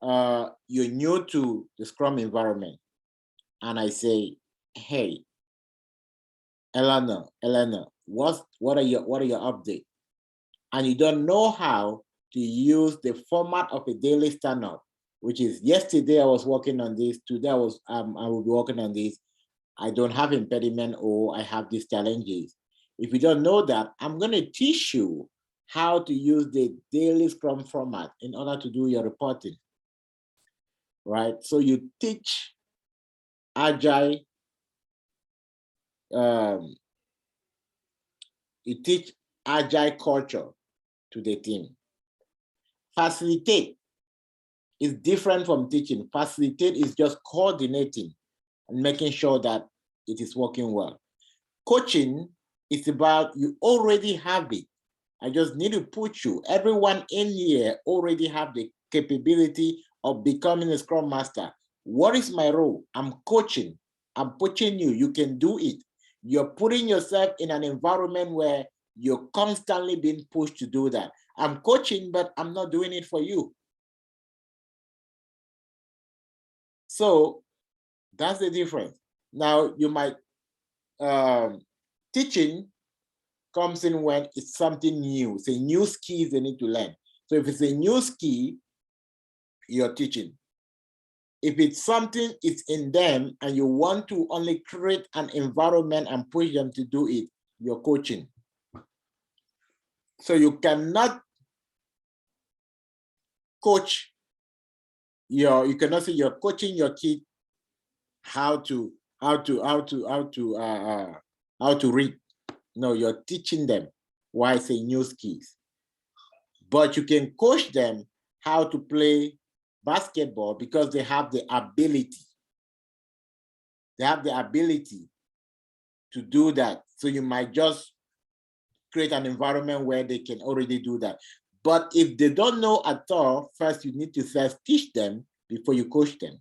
you're new to the Scrum environment, and I say, "Hey, Elena, what are your updates?" And you don't know how to use the format of a daily stand-up, which is yesterday I was working on this, today I will be working on this. I don't have impediment or I have these challenges. If you don't know that, I'm going to teach you how to use the daily Scrum format in order to do your reporting, right? So you teach Agile, you teach Agile culture to the team. Facilitate is different from teaching. Facilitate is just coordinating and making sure that it is working well. Coaching is about you already have it. I just need to put you. Everyone in here already have the capability of becoming a Scrum Master. What is my role? I'm coaching. I'm pushing you. You can do it. You're putting yourself in an environment where you're constantly being pushed to do that. I'm coaching, but I'm not doing it for you. So that's the difference. Now you might, teaching comes in when it's something new. It's a new skill they need to learn. So if it's a new skill, you're teaching. If it's something it's in them and you want to only create an environment and push them to do it, you're coaching. So you cannot coach you cannot say you're coaching your kid how to read. No, you're teaching them why say new skills. But you can coach them how to play basketball because they have the ability. They have the ability to do that. So you might just create an environment where they can already do that. But if they don't know at all, first you need to first teach them before you coach them.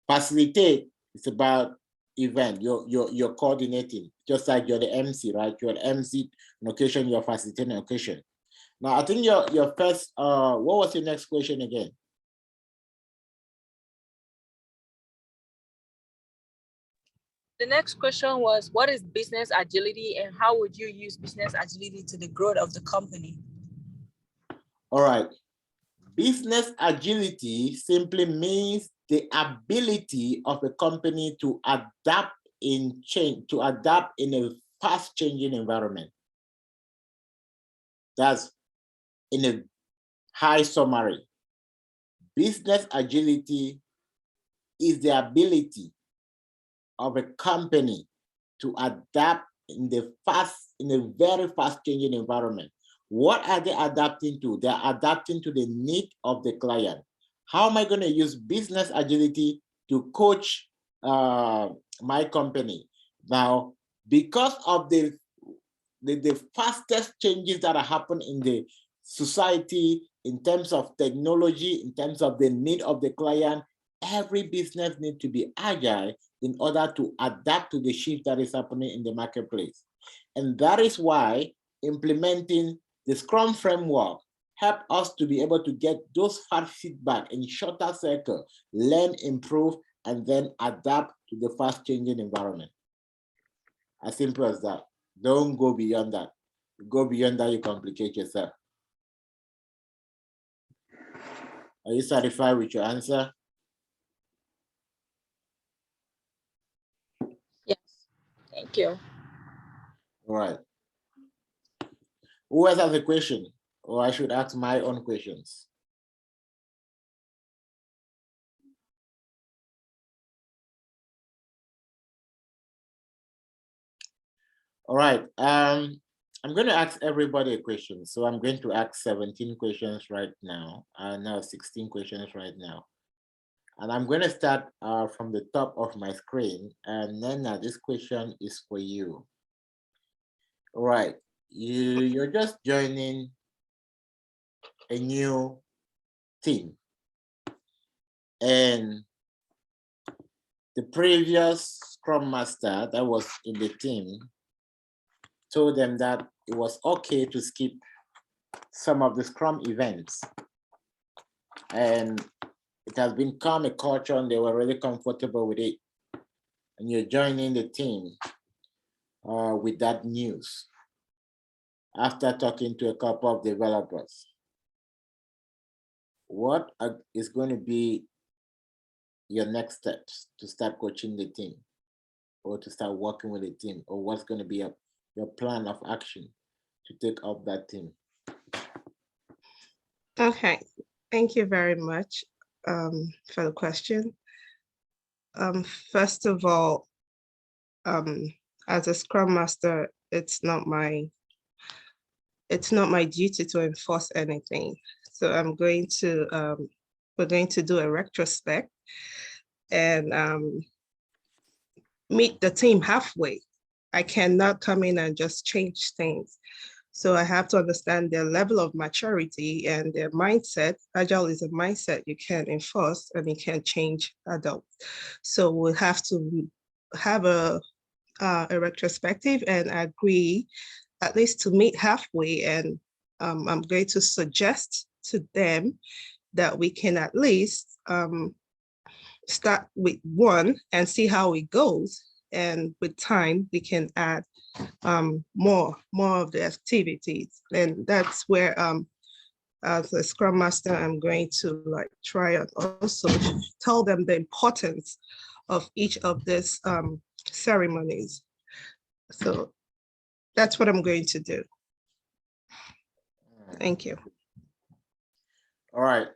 Facilitate is about event. You're coordinating, just like you're the MC, right? You're the MC on occasion, you're facilitating on occasion. Now, I think your first, what was your next question again? The next question was, what is business agility and how would you use business agility to the growth of the company? All right. Business agility simply means the ability of a company to adapt in change, to adapt in a fast changing environment. That's in a high summary. Business agility is the ability of a company to adapt in a very fast changing environment. What are they adapting to? They're adapting to the need of the client. How am I going to use business agility to coach my company? Now, because of the fastest changes that are happening in the society, in terms of technology, in terms of the need of the client, every business needs to be agile in order to adapt to the shift that is happening in the marketplace. And that is why implementing the Scrum framework help us to be able to get those fast feedback in shorter cycle, learn, improve, and then adapt to the fast changing environment. As simple as that. Don't go beyond that. Go beyond that, you complicate yourself. Are you satisfied with your answer? Yes, thank you. All right. Who else has a question? Or I should ask my own questions. All right. I'm going to ask everybody a question. So I'm going to ask 17 questions right now. No, 16 questions right now. And I'm going to start from the top of my screen. And Nana, this question is for you. All right. You're just joining a new team. And the previous Scrum Master that was in the team told them that it was okay to skip some of the Scrum events. And it has become a culture and they were really comfortable with it. And you're joining the team with that news after talking to a couple of developers. What is going to be your next steps to start coaching the team or to start working with the team, or what's going to be your plan of action to take up that team? Okay, thank you very much for the question. First of all, as a Scrum Master, it's not my duty to enforce anything. So we're going to do a retrospect and meet the team halfway. I cannot come in and just change things. So I have to understand their level of maturity and their mindset. Agile is a mindset you can't enforce and you can't change adults. So we'll have to have a retrospective and agree at least to meet halfway. And I'm going to suggest to them that we can at least start with one and see how it goes. And with time, we can add more of the activities. And that's where, as a Scrum Master, I'm going to try and also tell them the importance of each of these ceremonies. So that's what I'm going to do. Thank you. All right.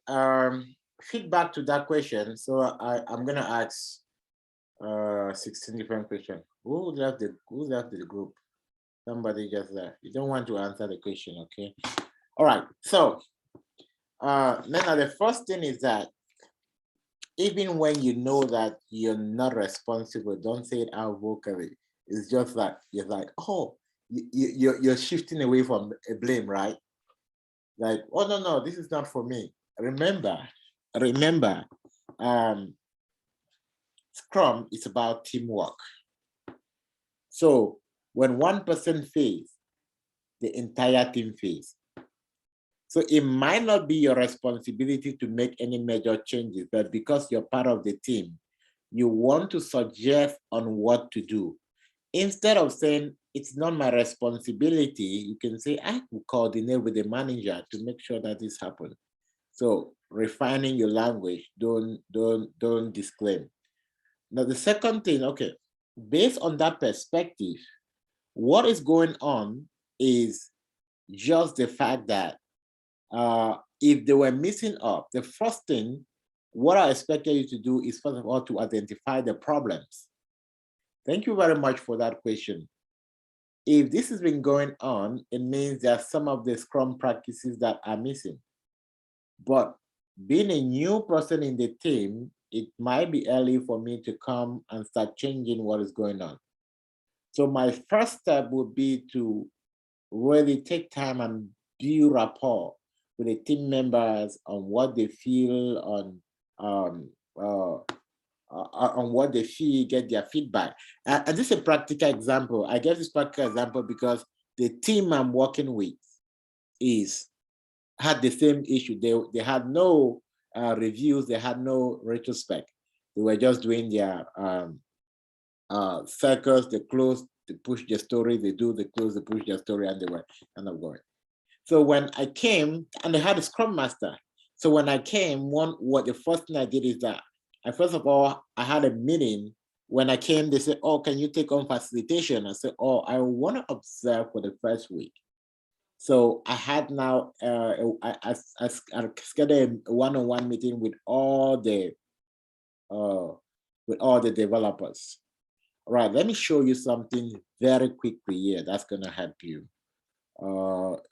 Feedback to that question. So I'm going to ask 16 different questions. Who left the group? Somebody just left. You don't want to answer the question, okay? All right. So now the first thing is that even when you know that you're not responsible, don't say it out vocally. It's just that you're like, oh, you're shifting away from a blame, right? Like, oh no, this is not for me. Remember, Scrum is about teamwork. So when one person fails, the entire team fails. So it might not be your responsibility to make any major changes, but because you're part of the team, you want to suggest on what to do. Instead of saying, it's not my responsibility, you can say, I will coordinate with the manager to make sure that this happens. So refining your language, don't disclaim. Now the second thing, okay, based on that perspective, what is going on is just the fact that if they were missing up, the first thing, what I expected you to do is first of all to identify the problems. Thank you very much for that question. If this has been going on, it means there are some of the Scrum practices that are missing. But being a new person in the team, it might be early for me to come and start changing what is going on. So my first step would be to really take time and build rapport with the team members on what they feel, on on what they feel, get their feedback. And this is a practical example. I give this practical example because the team I'm working with had the same issue. They had no reviews, they had no retrospect. They were just doing their circles, they close, they push their story, they do, they close, they push their story, and they were kind of going. So when I came, and they had a Scrum Master. So when I came, the first thing I did is that first of all, I had a meeting. When I came, they said, "Oh, can you take on facilitation?" I said, "Oh, I want to observe for the first week." So I had now, I scheduled a one-on-one meeting with all the developers. All right, let me show you something very quickly here that's going to help you,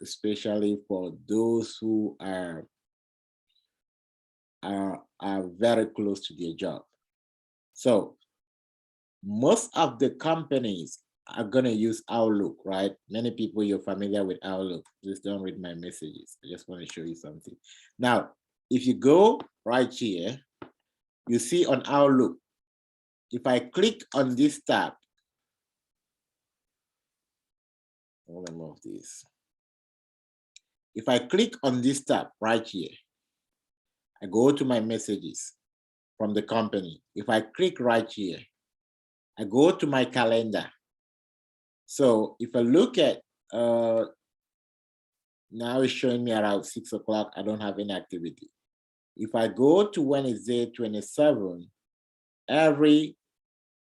especially for those who are very close to their job. So most of the companies are going to use Outlook, right? Many people, you're familiar with Outlook. Just don't read my messages. I just want to show you something. Now, if you go right here, you see on Outlook, if I click on this tab, let me move this. If I click on this tab right here, I go to my messages from the company. If I click right here, I go to my calendar. So if I look at, now it's showing me around 6 o'clock, I don't have any activity. If I go to Wednesday 27, every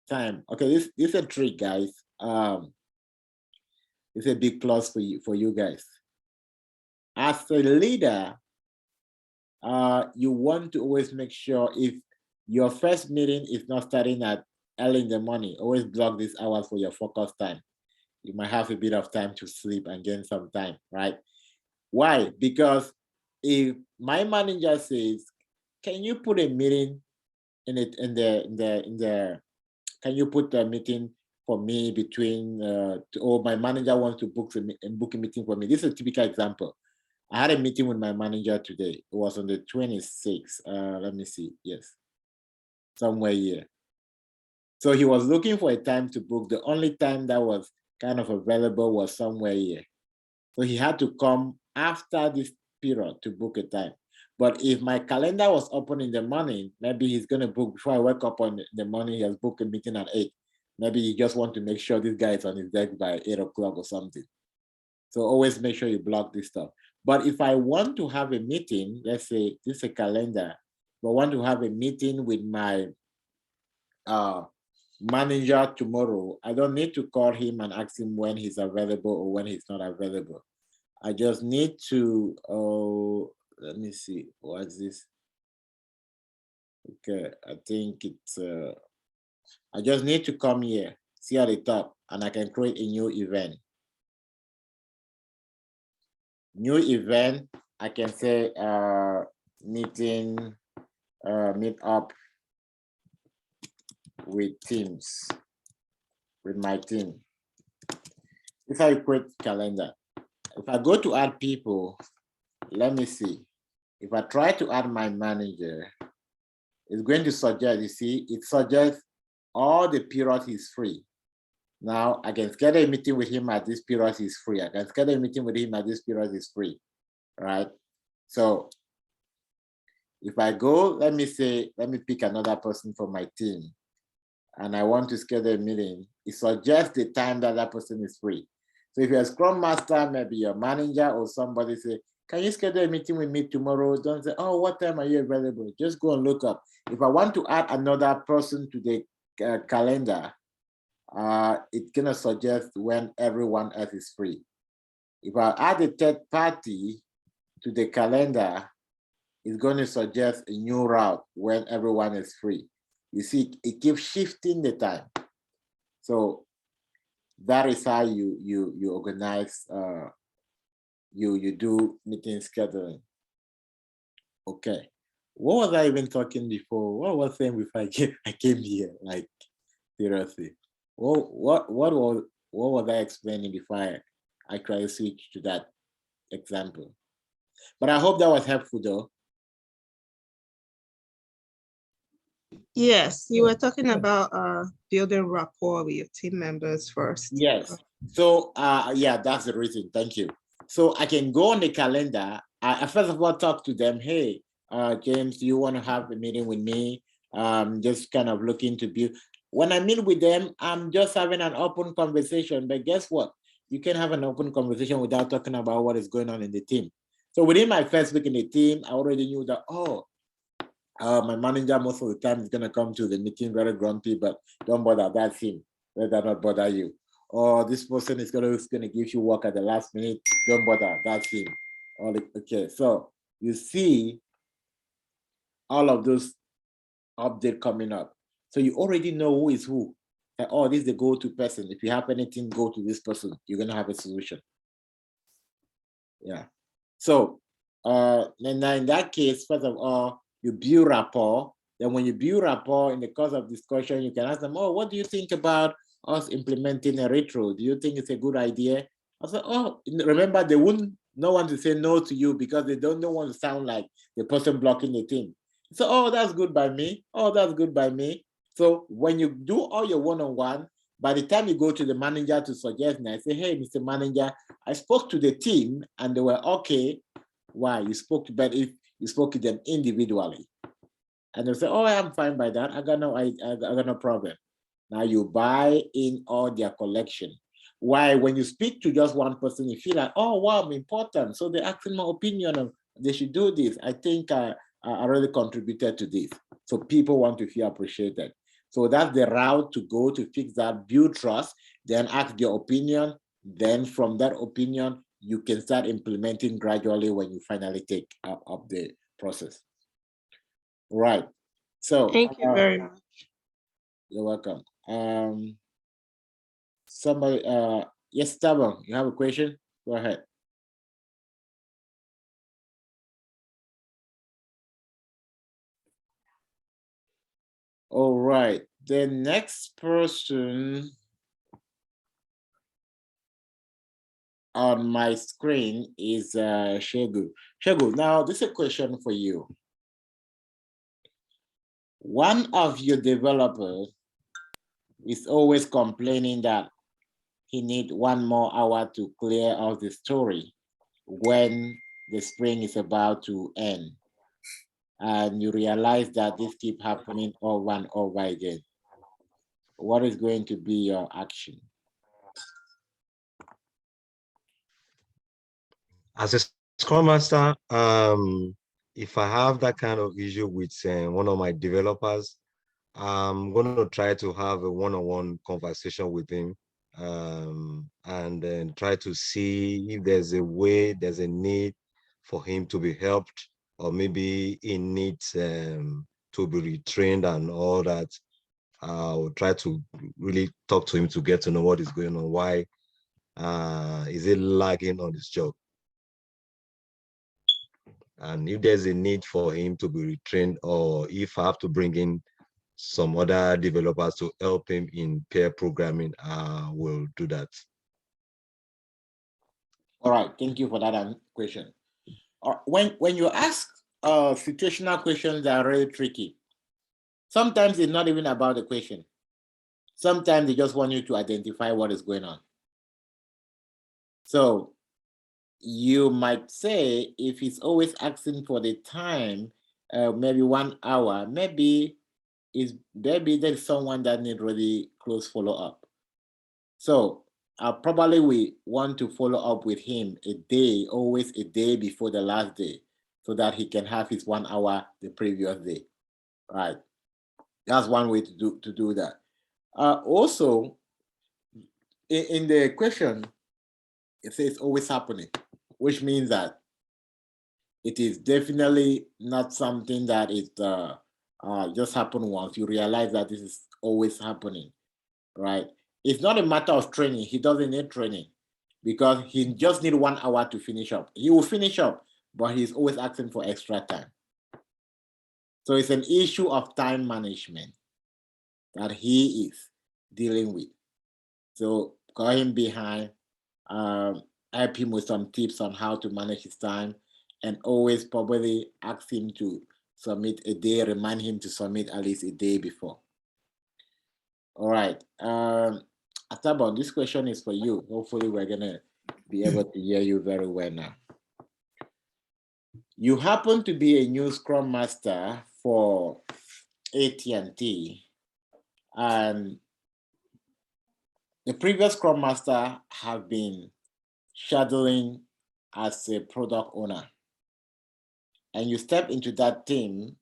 time, okay, this is a trick, guys. It's a big plus for you guys. As a leader, you want to always make sure if your first meeting is not starting at early in the morning, always block these hours for your focus time. You might have a bit of time to sleep and gain some time, right? Why? Because if my manager says, "Can you put a meeting in can you put a meeting for me between or my manager wants to book a meeting for me?" This is a typical example. I had a meeting with my manager today. It was on the 26th. Let me see. Yes, somewhere here. So he was looking for a time to book. The only time that was kind of available was somewhere here. So he had to come after this period to book a time. But if my calendar was open in the morning, maybe he's going to book before I wake up on the morning. He has booked a meeting at 8. Maybe he just want to make sure this guy is on his desk by 8 o'clock or something. So always make sure you block this stuff. But if I want to have a meeting, let's say this is a calendar, but I want to have a meeting with my manager tomorrow, I don't need to call him and ask him when he's available or when he's not available. I just need to, let me see, what's this? Okay, I think it's, I just need to come here, see at the top, and I can create a new event. New event, I can say meeting, meet up with teams, with my team. If I create calendar, if I go to add people, let me see. If I try to add my manager, it's going to suggest, you see, it suggests all the period he's free. Now I can schedule a meeting with him at this period he's free. I can schedule a meeting with him at this period he's free, right? So if I go, let me pick another person from my team and I want to schedule a meeting, it suggests the time that person is free. So if you're a Scrum Master, maybe your manager or somebody say, "Can you schedule a meeting with me tomorrow?" Don't say, "Oh, what time are you available?" Just go and look up. If I want to add another person to the calendar, it's gonna suggest when everyone else is free. If I add a third party to the calendar, it's going to suggest a new route when everyone is free. You see, it keeps shifting the time. So that is how you organize, you do meeting scheduling. Okay, what was I even talking before? What was I saying before I came here? Like, seriously, what was I explaining before I actually switch to that example? But I hope that was helpful though. Yes, you were talking about building rapport with your team members first. Yes. So yeah, that's the reason. Thank you. So I can go on the calendar. I first of all talk to them. Hey, James, do you want to have a meeting with me? Just kind of looking to build. When I meet with them, I'm just having an open conversation. But guess what? You can have an open conversation without talking about what is going on in the team. So within my first week in the team, I already knew that, my manager most of the time is going to come to the meeting very grumpy, but don't bother, that's him. Let that not bother you. Or this person is going to give you work at the last minute, don't bother, that's him. Okay, so you see all of those updates coming up. So you already know who is who. Like, oh, this is the go-to person. If you have anything, go to this person. You're going to have a solution. Yeah. So and in that case, first of all, you build rapport. Then when you build rapport in the course of discussion, you can ask them, oh, what do you think about us implementing a retro? Do you think it's a good idea? I said, oh, remember, they wouldn't no one to say no to you because they don't want to sound like the person blocking the team. So, oh, that's good by me. Oh, that's good by me. So when you do all your one-on-one, by the time you go to the manager to suggest, and I say, hey, Mr. Manager, I spoke to the team and they were okay. Why? You spoke to, but if you spoke to them individually. And they say, oh, I'm fine by that. I got no problem. Now you buy in all their collection. Why? When you speak to just one person, you feel like, oh, wow, I'm important. So they're asking my opinion of they should do this. I think I really contributed to this. So people want to feel appreciated. So that's the route to go to fix that, build trust, then ask your opinion. Then from that opinion, you can start implementing gradually when you finally take up the process. Right. So thank you very much. You're welcome. Somebody, yes, Tabang, you have a question? Go ahead. All right, the next person on my screen is Shegu. Shegu, now this is a question for you. One of your developers is always complaining that he needs 1 more hour to clear out the story when the spring is about to end. And you realize that this keeps happening over and over again. What is going to be your action? As a Scrum Master, if I have that kind of issue with one of my developers, I'm going to try to have a one-on-one conversation with him and then try to see if there's a way, there's a need for him to be helped, or maybe he needs to be retrained and all that. I'll try to really talk to him to get to know what is going on. Why is it lagging on his job? And if there's a need for him to be retrained, or if I have to bring in some other developers to help him in pair programming, we'll do that. All right, thank you for that question. When you ask situational questions that are really tricky, sometimes it's not even about the question. Sometimes they just want you to identify what is going on. So you might say, if he's always asking for the time, maybe 1 hour, maybe there's someone that needs really close follow-up. So probably we want to follow up with him always a day before the last day, so that he can have his 1 hour the previous day. Right. That's one way to do that. Also, in the question, it says always happening, which means that it is definitely not something that is just happen once. You realize that this is always happening, right? It's not a matter of training. He doesn't need training because he just need 1 hour to finish up. He will finish up, but he's always asking for extra time. So it's an issue of time management that he is dealing with. So call him behind, help him with some tips on how to manage his time, and always probably ask him to submit a day, remind him to submit at least a day before. All right. Atabon, this question is for you. Hopefully we're gonna be able to hear you very well now. You happen to be a new Scrum Master for AT&T, and the previous Scrum Master have been shadowing as a product owner. And you step into that team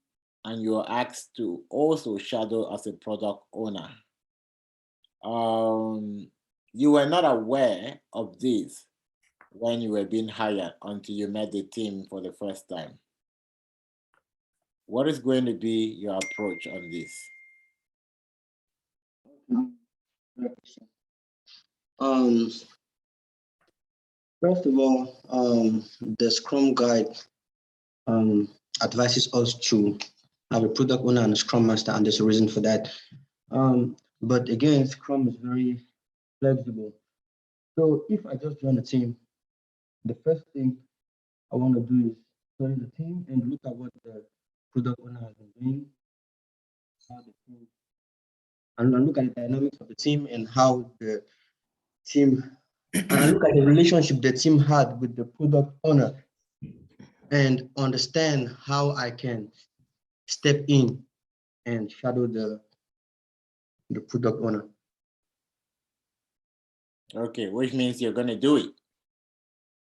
and you're asked to also shadow as a product owner. You were not aware of this when you were being hired until you met the team for the first time. What is going to be your approach on this? First of all, the Scrum Guide advises us to have a product owner and a Scrum Master, and there's a reason for that. But again, Scrum is very flexible. So if I just join a team, the first thing I want to do is study the team and look at what the product owner has been doing, how the team, and look at the dynamics of the team and how the team, and look at the relationship the team had with the product owner, and understand how I can step in and shadow the product owner. Okay, which means you're going to do it.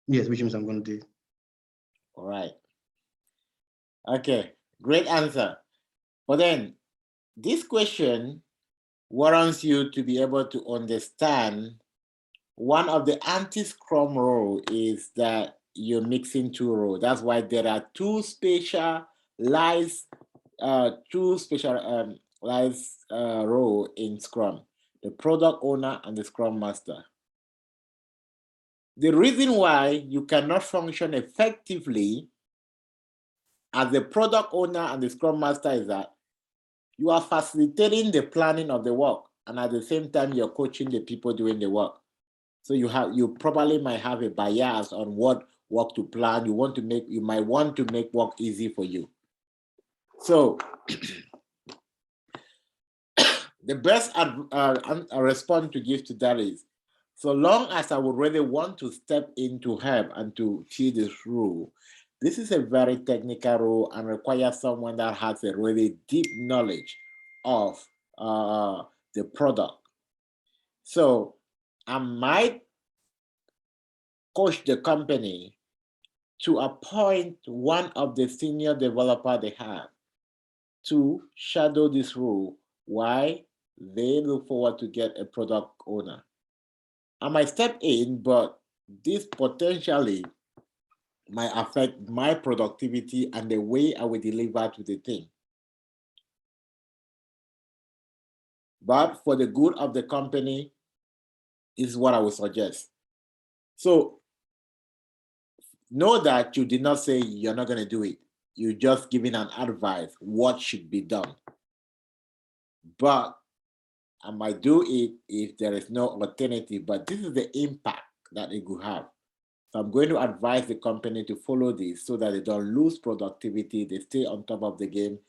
Yes, which means I'm going to do it. All right. Okay, great answer. But then this question warrants you to be able to understand one of the anti-Scrum rule is that you're mixing two roles. That's why there are two specialized role in Scrum, the product owner and the Scrum Master. The reason why you cannot function effectively as the product owner and the Scrum Master is that you are facilitating the planning of the work, and at the same time you're coaching the people doing the work. So you probably might have a bias on what work to plan. You might want to make work easy for you. So the best response to give to that is, so long as I would really want to step in to help and to see this rule, this is a very technical rule and requires someone that has a really deep knowledge of the product. So I might coach the company to appoint one of the senior developer they have to shadow this rule while they look forward to get a product owner. I might step in, but this potentially might affect my productivity and the way I will deliver to the team. But for the good of the company, is what I would suggest. So know that you did not say you're not going to do it. You're just giving an advice what should be done. But I might do it if there is no alternative, but this is the impact that it could have. So I'm going to advise the company to follow this so that they don't lose productivity, they stay on top of the game,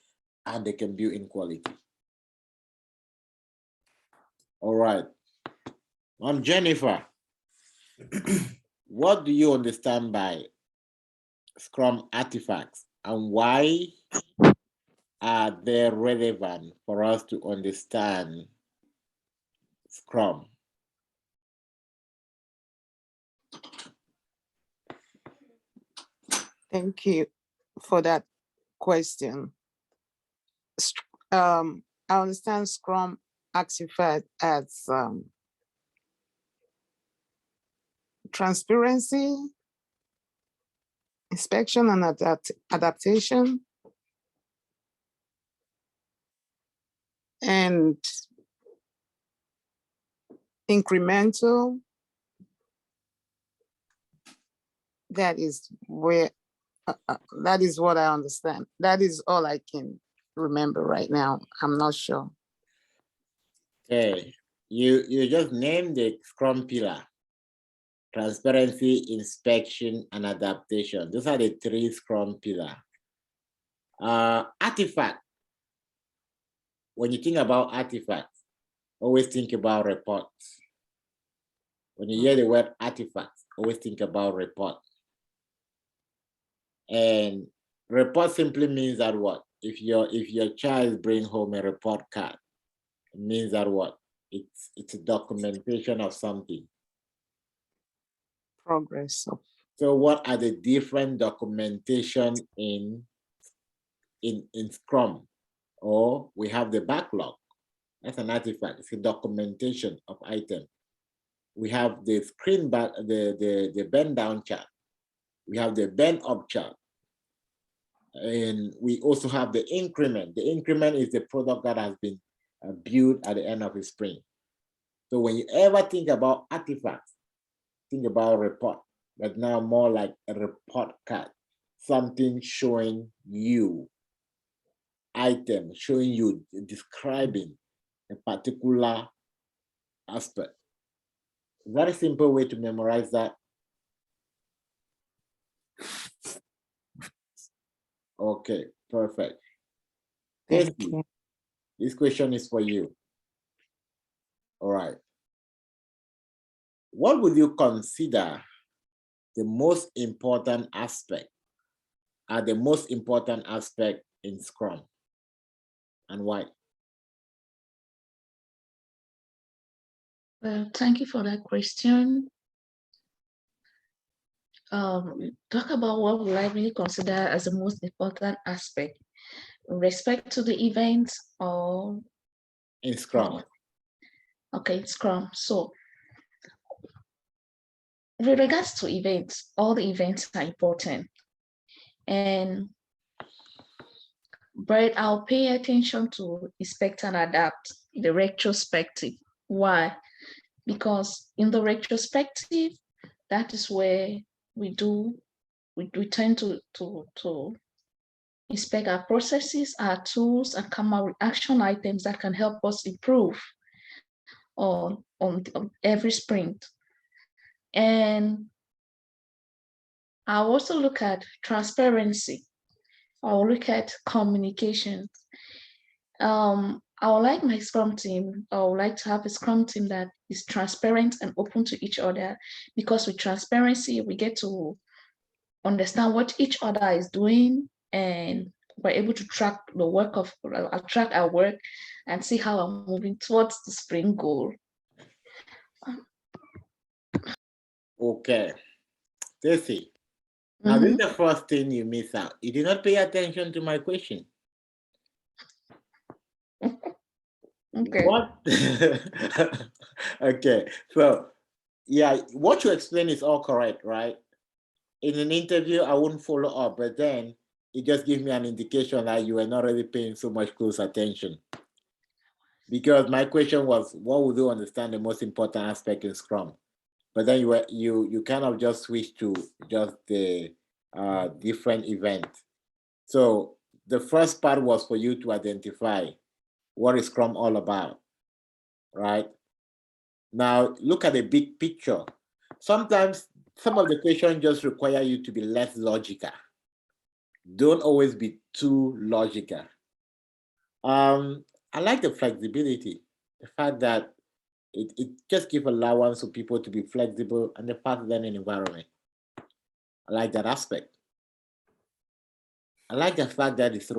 and they can build in quality. All right. I'm Jennifer. What do you understand by Scrum artifacts and why are they relevant for us to understand Scrum? Thank you for that question. I understand Scrum artifact as transparency, inspection and adaptation, and incremental. That is where, that is what I understand. That is all I can remember right now. I'm not sure. Okay, you just named the Scrum pillar: transparency, inspection, and adaptation. Those are the three Scrum pillars. Artifact. When you think about artifacts, always think about reports. When you hear the word artifacts, always think about report. And report simply means that what? If your child bring home a report card, it means that what? It's a documentation of something. Progress. So what are the different documentation in Scrum? Or we have the backlog. That's an artifact. It's a documentation of item. We have the screen back, the bend down chart. We have the bend up chart. And we also have the increment. The increment is the product that has been built at the end of the sprint. So when you ever think about artifacts, think about a report, but now more like a report card, something showing you, item showing you, describing a particular aspect. Very simple way to memorize that. Okay, perfect. Thank you. This question is for you. All right. What would you consider the most important aspect, the most important aspect in Scrum, and why? Well, thank you for that question. Talk about what would I really consider as the most important aspect in respect to the event or in Scrum. Okay, Scrum. So with regards to events, all the events are important. But I'll pay attention to inspect and adapt, the retrospective. Why? Because in the retrospective, that is where we tend to inspect our processes, our tools, and come up with action items that can help us improve on every sprint. And I'll also look at transparency. I'll look at communication. I would like my Scrum team, I would like to have a Scrum team that is transparent and open to each other, because with transparency, we get to understand what each other is doing, and we're able to track the work of, track our work and see how I'm moving towards the sprint goal. Okay, Stacy. Now this is the first thing you miss out. You did not pay attention to my question. Okay. What? Okay, so yeah, what you explained is all correct, right? In an interview, I wouldn't follow up, but then it just gives me an indication that you were not really paying so much close attention. Because my question was, what would you understand the most important aspect in Scrum? But then you kind of just switched to just the different event. So the first part was for you to identify what is Scrum all about, right? Now look at the big picture. Sometimes some of the questions just require you to be less logical. Don't always be too logical. I like the flexibility, the fact that it just gives allowance for people to be flexible and the fast learning environment. I like that aspect. I like the fact that it's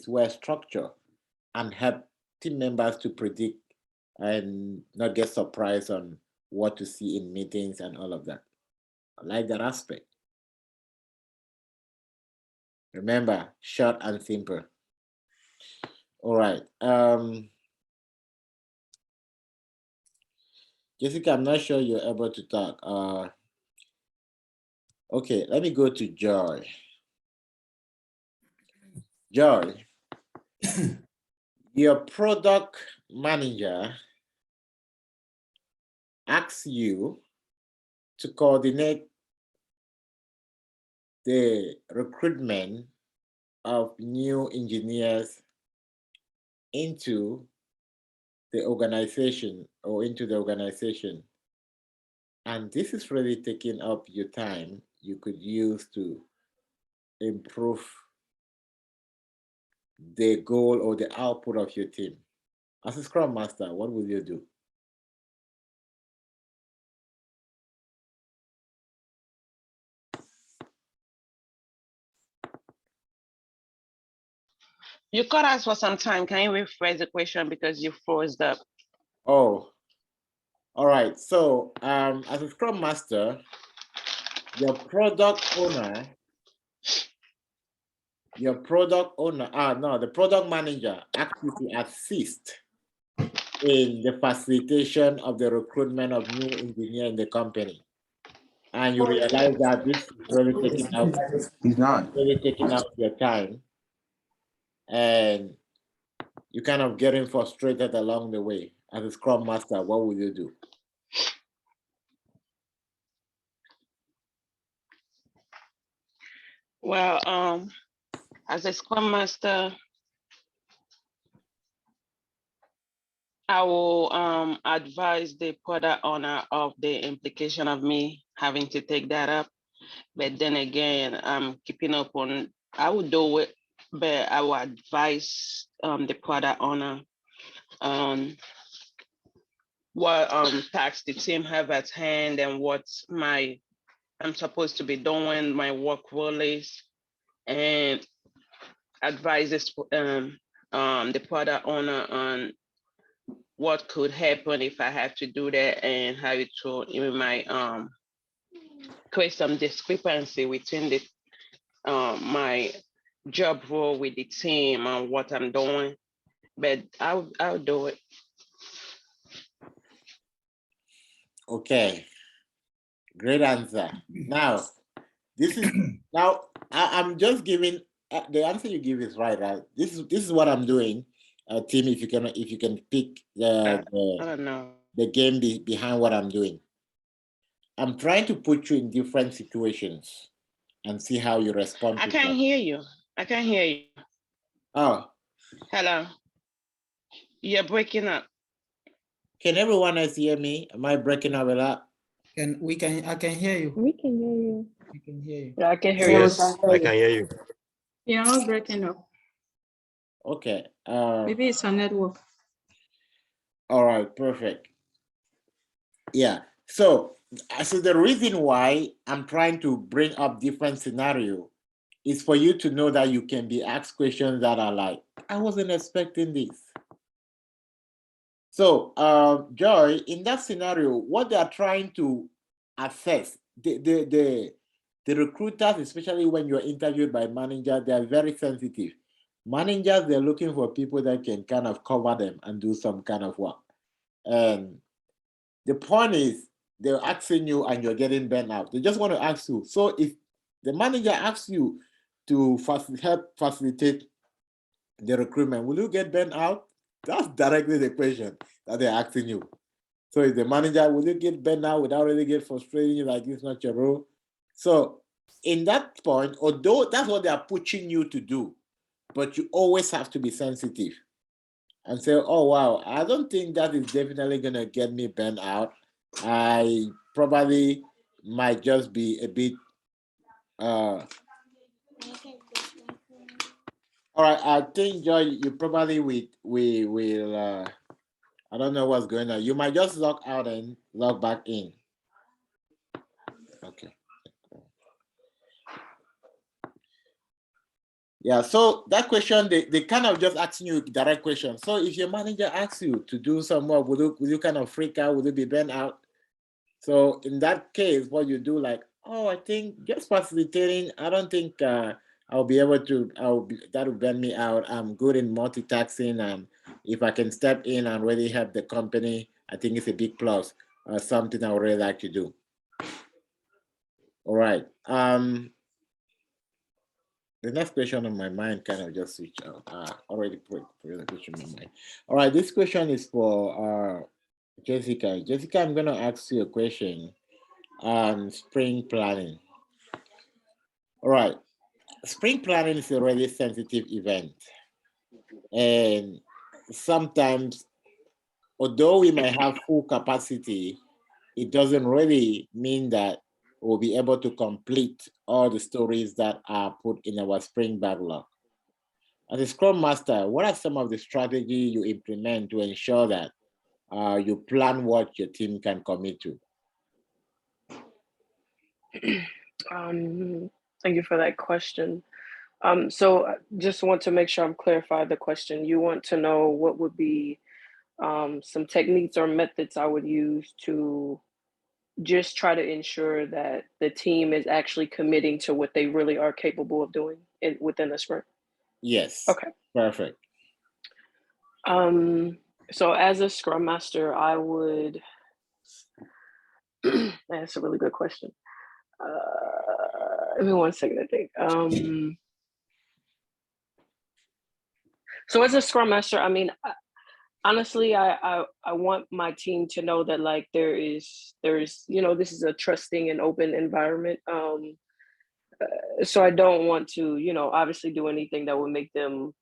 well structured and help team members to predict and not get surprised on what to see in meetings and all of that. I like that aspect. Remember, short and simple. All right. Jessica, I'm not sure you're able to talk. Okay, let me go to Joy. Joy, your product manager asks you to coordinate the recruitment of new engineers into the organization or into the organization. And this is really taking up your time you could use to improve the goal or the output of your team? As a Scrum Master, what will you do? You cut us for some time. Can you rephrase the question because you froze up? Oh, all right. So as a Scrum Master, your product owner, the product manager asks you to assist in the facilitation of the recruitment of new engineer in the company. And you realize that this is really taking out, your time, and you kind of getting frustrated along the way. As a Scrum Master, what would you do? Well, as a Scrum Master, I will advise the product owner of the implication of me having to take that up. But then again, I'm keeping up on, I would do it, but I will advise the product owner on what tasks the team have at hand and what I'm supposed to be doing, my work role is, and advise the product owner on what could happen if I have to do that and how it might create some discrepancy between the my job role with the team and what I'm doing. But I'll do it. Okay, great answer. Now, this is I'm just giving the answer you give is right. This is what I'm doing, Tim. If you can pick I don't know the game behind what I'm doing. I'm trying to put you in different situations and see how you respond. I can't hear you. I can't hear you. Oh, hello. You're breaking up. Can everyone else hear me? Am I breaking up a lot? I can hear you. We can hear you. We can hear you. Yeah, I can hear you. Yes, I can hear you. You're not breaking up. Okay. Maybe it's a network. All right, perfect. Yeah. So the reason why I'm trying to bring up different scenario is for you to know that you can be asked questions that are like, I wasn't expecting this. So, Joy, in that scenario, what they are trying to assess, the recruiters, especially when you're interviewed by managers, they are very sensitive. Managers, they're looking for people that can kind of cover them and do some kind of work. And the point is, they're asking you and you're getting burnt out. They just want to ask you. So if the manager asks you to help facilitate the recruitment, will you get burnt out? That's directly the question that they're asking you. So if the manager, will you get burnt out without really get frustrated, like it's not your role? So in that point, although that's what they are pushing you to do, but you always have to be sensitive and say, oh, wow, I don't think that is definitely going to get me burnt out. I probably might just be a bit, all right, I think, Joy, you probably we will, I don't know what's going on. You might just log out and log back in. Okay. Yeah, so that question, they kind of just asking you direct questions. So if your manager asks you to do some work, will you kind of freak out? Will you be burnt out? So in that case, what you do, like, oh, I think just facilitating, I don't think I'll be able to, that will burn me out. I'm good in multitasking, and if I can step in and really help the company, I think it's a big plus, something I would really like to do. All right. The next question on my mind kind of just switched out. Already put the question in my mind. All right, this question is for Jessica. Jessica, I'm going to ask you a question on spring planning. All right, spring planning is a really sensitive event. And sometimes, although we may have full capacity, it doesn't really mean that we'll be able to complete all the stories that are put in our spring backlog. As a Scrum Master, what are some of the strategies you implement to ensure that you plan what your team can commit to? Thank you for that question. So I just want to make sure I'm clarifying the question. You want to know what would be some techniques or methods I would use to just try to ensure that the team is actually committing to what they really are capable of doing within the sprint. Yes. Okay. Perfect. So as a Scrum Master, I would. That's a really good question. Give me 1 second, I think. So as a Scrum Master, I mean, honestly, I want my team to know that like there's this is a trusting and open environment. So I don't want to obviously do anything that would make them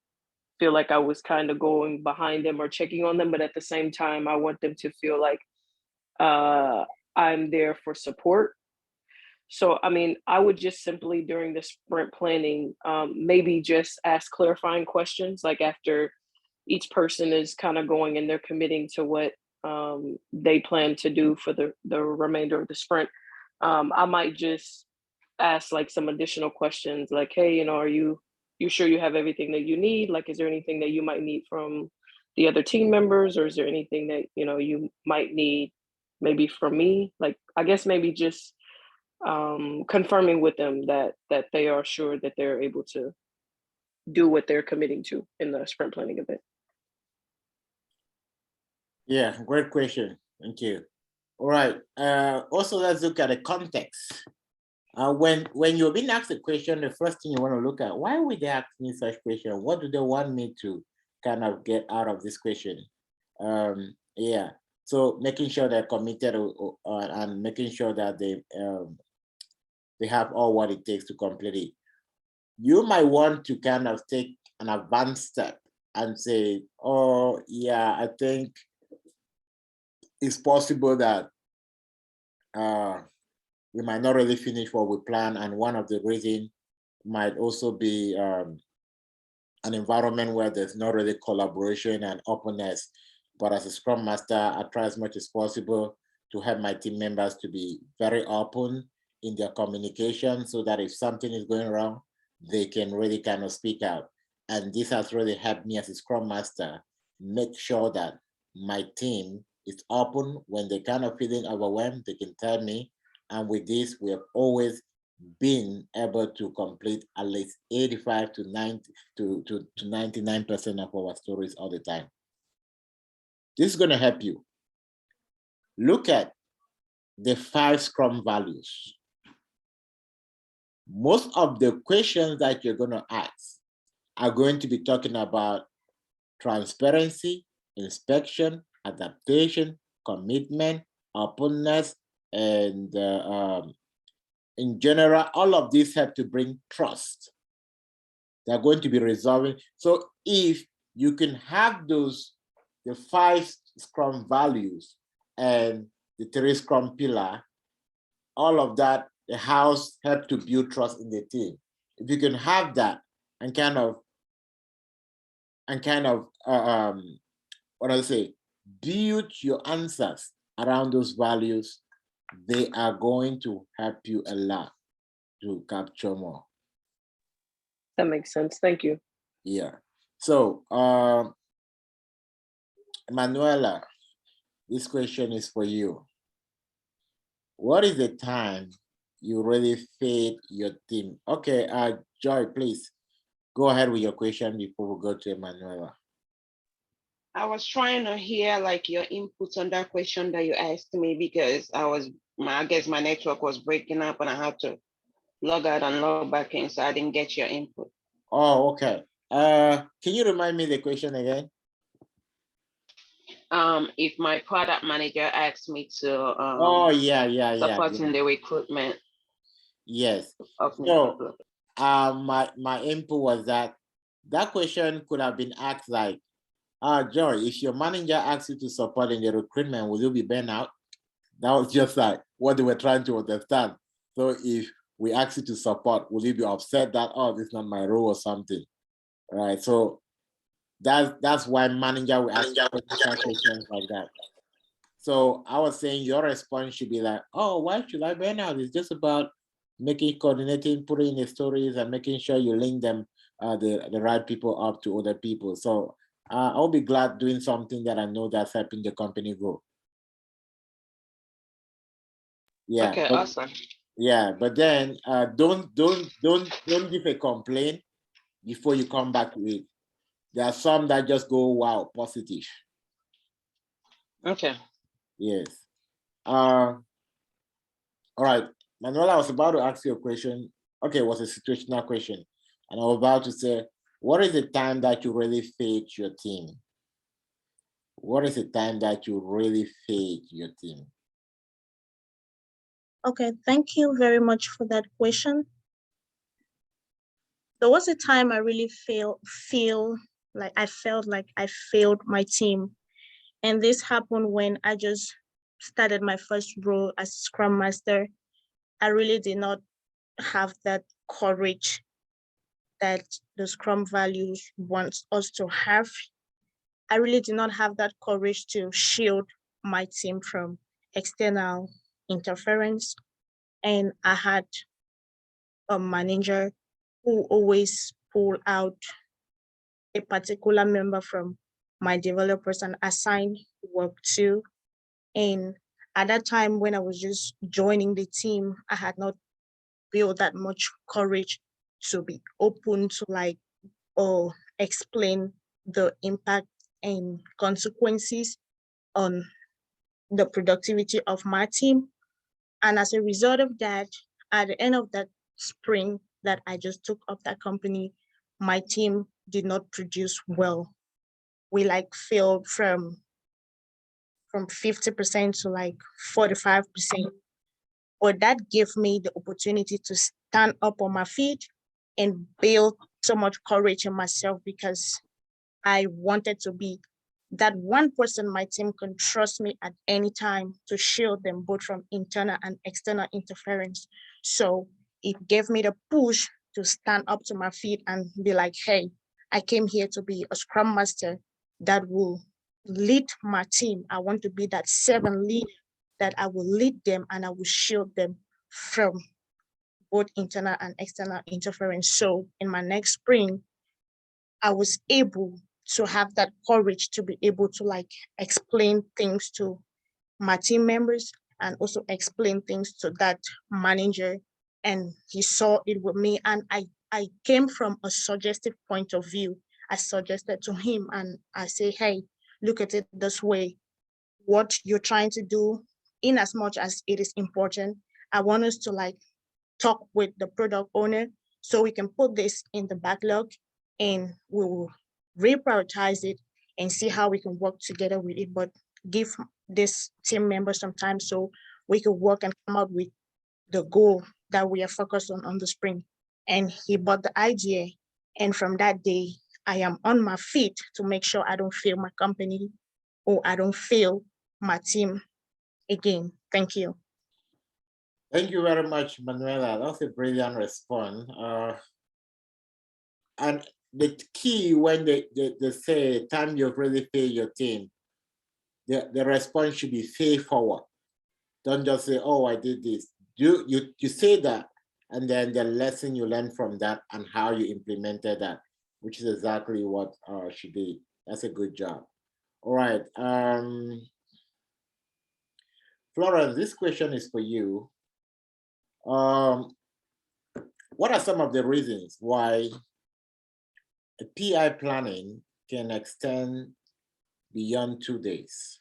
feel like I was kind of going behind them or checking on them, but at the same time I want them to feel like I'm there for support. So I mean, I would just simply during the sprint planning maybe just ask clarifying questions, like after each person is kind of going and they're committing to what they plan to do for the remainder of the sprint. I might just ask like some additional questions like, hey, are you sure you have everything that you need? Like, is there anything that you might need from the other team members, or is there anything that you might need maybe from me? Like, I guess maybe just confirming with them that they are sure that they're able to do what they're committing to in the sprint planning event. Yeah, great question. Thank you. All right. Also, let's look at the context. When you're being asked a question, the first thing you want to look at, why would they ask me such question? What do they want me to kind of get out of this question? Yeah. So making sure they're committed and making sure that they have all what it takes to complete it. You might want to kind of take an advanced step and say, oh yeah, I think it's possible that we might not really finish what we plan, and one of the reasons might also be an environment where there's not really collaboration and openness. But as a Scrum Master, I try as much as possible to help my team members to be very open in their communication, so that if something is going wrong, they can really kind of speak out. And this has really helped me as a Scrum Master make sure that my team is open. When they kind of feeling overwhelmed, they can tell me. And with this, we have always been able to complete at least 85 to 90 to 99% of our stories all the time. This is going to help you. Look at the 5 Scrum values. Most of the questions that you're going to ask are going to be talking about transparency, inspection, adaptation, commitment, openness, and in general, all of these have to bring trust. They're going to be resolving. So if you can have the 5 Scrum values and the 3 Scrum pillar, all of that, the house help to build trust in the team. If you can have that and kind of what I say, build your answers around those values, they are going to help you a lot to capture more. That makes sense. Thank you. Yeah. So, Manuela, this question is for you. What is the time you really fed your team? Okay, Joy, please go ahead with your question before we go to Emanuela. I was trying to hear like your inputs on that question that you asked me, because I guess my network was breaking up and I had to log out and log back in, so I didn't get your input. Oh, okay. Can you remind me the question again? If my product manager asked me to supporting the recruitment. Yes. So my input was that question could have been asked like, Joy, if your manager asks you to support in the recruitment, will you be burnt out? That was just like what they were trying to understand. So if we ask you to support, will you be upset that, oh, this is not my role or something? Right. So that's why manager will ask questions like that. So I was saying your response should be like, oh, why should I burn out? It's just about making, coordinating, putting in the stories and making sure you link them, the right people up to other people. So I'll be glad doing something that I know that's helping the company grow. Yeah. Okay, but, awesome. Yeah, but then don't give a complaint before you come back to it. There are some that just go, wow, positive. Okay. Yes. All right, Manuela, I was about to ask you a question. Okay, it was a situational question. And I was about to say, what is the time that you really failed your team? What is the time that you really failed your team? Okay, thank you very much for that question. There was a time I really felt like I failed my team. And this happened when I just started my first role as Scrum Master. I really did not have that courage that the Scrum values wants us to have. I really did not have that courage to shield my team from external interference. And I had a manager who always pulled out a particular member from my developers and assigned work to. And at that time, when I was just joining the team, I had not built that much courage to be open to like, or explain the impact and consequences on the productivity of my team. And as a result of that, at the end of that spring that I just took up that company, my team did not produce well. We like failed from 50% to like 45%. But that gave me the opportunity to stand up on my feet and build so much courage in myself, because I wanted to be that one person my team can trust me at any time to shield them both from internal and external interference. So it gave me the push to stand up to my feet and be like, hey, I came here to be a Scrum Master that will lead my team. I want to be that servant leader that I will lead them and I will shield them from both internal and external interference. So in my next spring, I was able to have that courage to be able to like explain things to my team members and also explain things to that manager. And he saw it with me. And I came from a suggestive point of view. I suggested to him and I say, hey, look at it this way. What you're trying to do, in as much as it is important, I want us to like talk with the product owner so we can put this in the backlog and we will reprioritize it and see how we can work together with it, but give this team member some time so we can work and come out with the goal that we are focused on the spring. And he bought the idea. And from that day, I am on my feet to make sure I don't fail my company or I don't fail my team again. Thank you. Thank you very much, Manuela. That's a brilliant response. And the key when they say time you've really failed your team, the response should be fail forward. Don't just say, oh, I did this. You say that, and then the lesson you learn from that and how you implemented that, which is exactly what she did. That's a good job. All right. Florence, this question is for you. What are some of the reasons why a PI planning can extend beyond 2 days?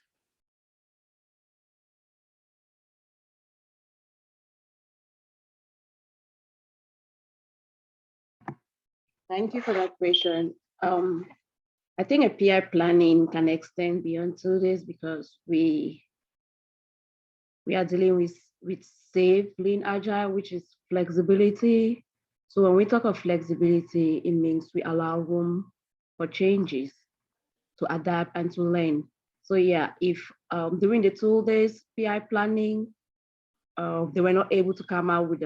Thank you for that question. I think a PI planning can extend beyond 2 days because we are dealing with safe, lean, agile, which is flexibility. So when we talk of flexibility, it means we allow room for changes to adapt and to learn. So yeah, if during the 2 days PI planning, they were not able to come out with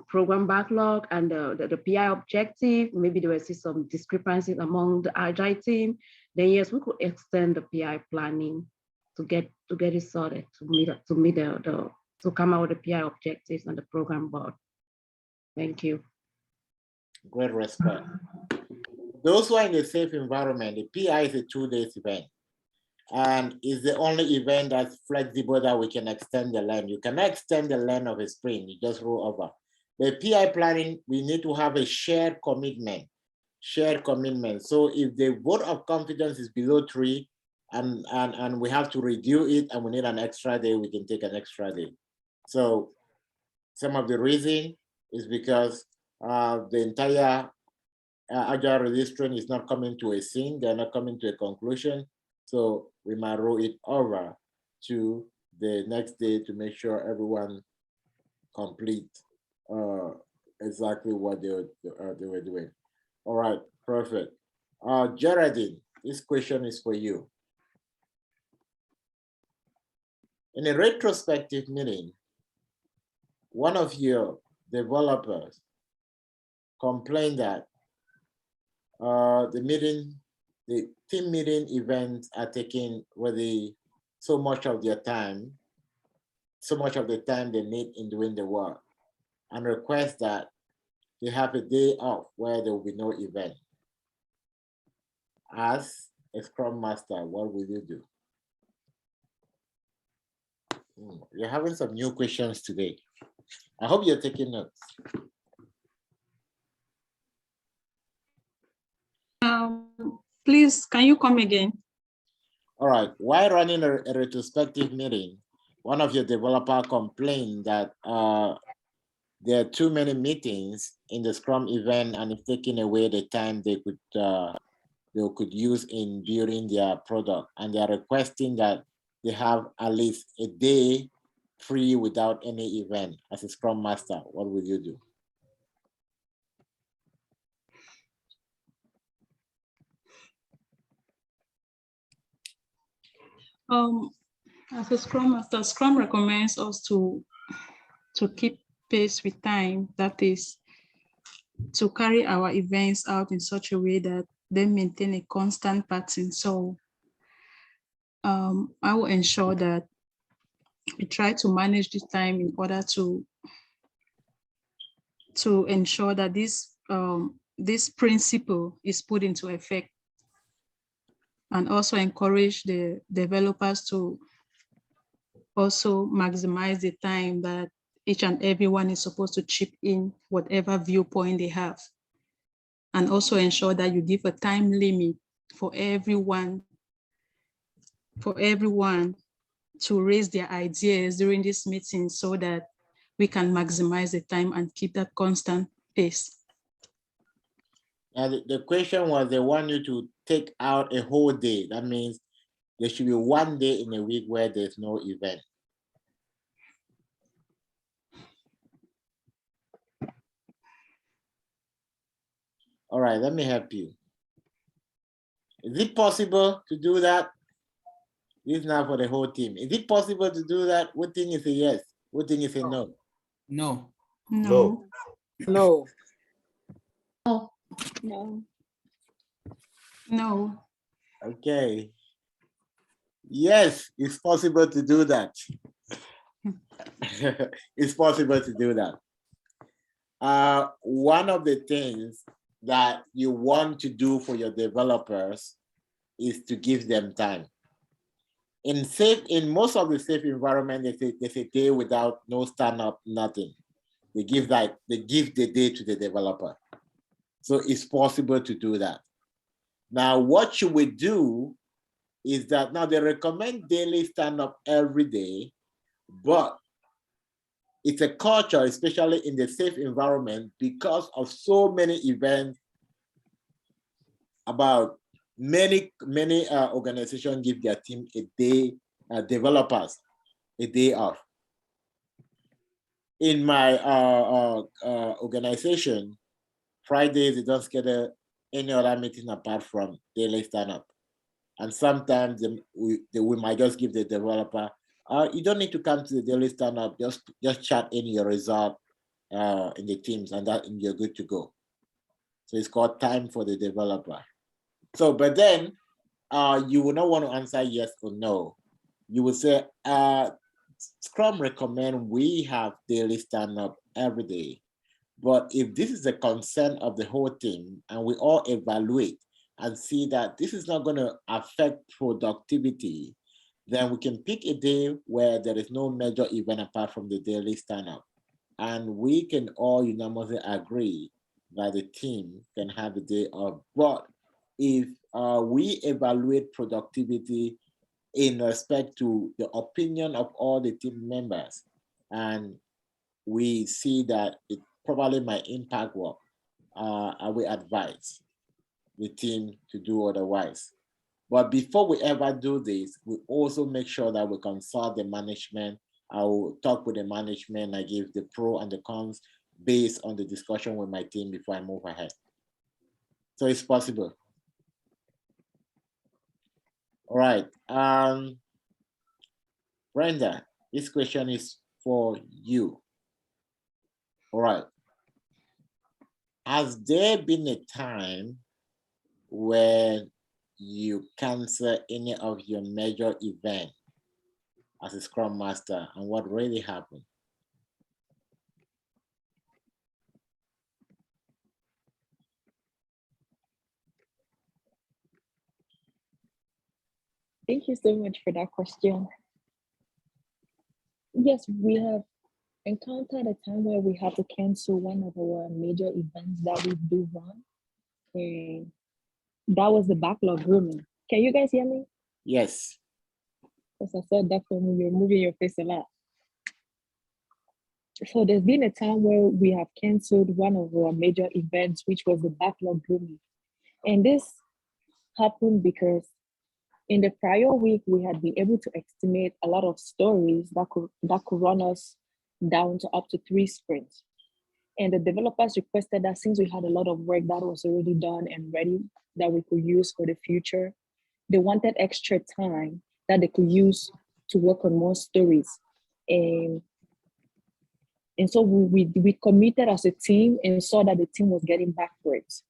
program backlog and the PI objective. Maybe there were some discrepancies among the Agile team. Then yes, we could extend the PI planning to get it sorted, to come out with the PI objectives and the program board. Thank you. Great response. Those who are in a safe environment, the PI is a 2-day event. And it's the only event that's flexible that we can extend the length. You cannot extend the length of a sprint, you just roll over. The PI planning, we need to have a shared commitment. So if the vote of confidence is below 3 and we have to review it and we need an extra day, we can take an extra day. So some of the reason is because the entire Agile release train is not coming to a scene, they're not coming to a conclusion. So we might roll it over to the next day to make sure everyone complete exactly what they were doing. All right, perfect. Geraldine, this question is for you. In a retrospective meeting, one of your developers complained that the team meeting events are taking really so much of the time they need in doing the work, and request that they have a day off where there will be no event. As a Scrum Master, what will you do? You're having some new questions today. I hope you're taking notes. Please, can you come again? All right, while running a retrospective meeting, one of your developer complained that there are too many meetings in the Scrum event and it's taking away the time they could use in building their product. And they are requesting that they have at least a day free without any event. As a Scrum Master, what will you do? As a Scrum Master, Scrum recommends us to keep pace with time. That is, to carry our events out in such a way that they maintain a constant pattern. So I will ensure that we try to manage this time in order to ensure that this principle is put into effect, and also encourage the developers to also maximize the time that each and everyone is supposed to chip in whatever viewpoint they have, and also ensure that you give a time limit for everyone to raise their ideas during this meeting so that we can maximize the time and keep that constant pace. Now, the question was they want you to take out a whole day. That means there should be one day in a week where there's no event. All right, let me help you. Is it possible to do that? This is now for the whole team. Is it possible to do that? What thing is a yes? What thing is a no? No. No. No. No. No. No. Okay. Yes, it's possible to do that. It's possible to do that. One of the things that you want to do for your developers is to give them time. In most of the safe environment, there's a day without no stand up, nothing. They give the day to the developer. So it's possible to do that. Now, what you would do is that now they recommend daily stand up every day, but it's a culture, especially in the safe environment, because of so many events about many organizations give their team a day, developers a day off. In my organization, Fridays, they don't schedule any other meeting apart from daily stand-up. And sometimes we might just give the developer, you don't need to come to the daily stand-up, just chat in your result in the teams, and that you're good to go. So it's called time for the developer. So, but then you will not want to answer yes or no. You will say, Scrum recommend we have daily stand-up every day. But if this is the concern of the whole team and we all evaluate and see that this is not going to affect productivity, then we can pick a day where there is no major event apart from the daily stand-up. And we can all unanimously agree that the team can have a day off. But if we evaluate productivity in respect to the opinion of all the team members, and we see that it probably might impact work, I will advise the team to do otherwise. But before we ever do this, we also make sure that we consult the management. I will talk with the management. I give the pro and the cons based on the discussion with my team before I move ahead. So it's possible. All right. Brenda, this question is for you. All right. Has there been a time when you cancel any of your major events as a Scrum Master, and what really happened? Thank you so much for that question. Yes, we have encountered a time where we had to cancel one of our major events that we do run. And that was the backlog grooming. Can you guys hear me? Yes. Because I said that for me, you're moving your face a lot. So there's been a time where we have canceled one of our major events, which was the backlog grooming. And this happened because in the prior week, we had been able to estimate a lot of stories that could run us down to up to 3 sprints. And the developers requested that since we had a lot of work that was already done and ready that we could use for the future, they wanted extra time that they could use to work on more stories. And so we committed as a team and saw that the team was getting backwards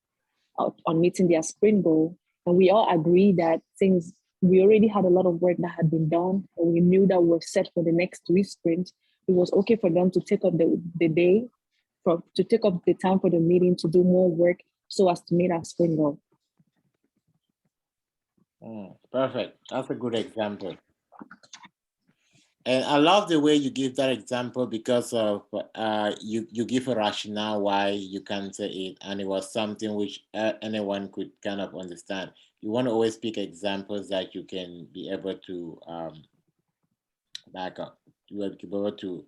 on meeting their sprint goal. And we all agreed that since we already had a lot of work that had been done, and we knew that we were set for the next 3 sprints, it was okay for them to take up the day, to take up the time for the meeting to do more work so as to meet our sprint goal. Perfect. That's a good example. And I love the way you give that example because of you give a rationale why you can say it, and it was something which anyone could kind of understand. You want to always pick examples that you can be able to back up. You will be able to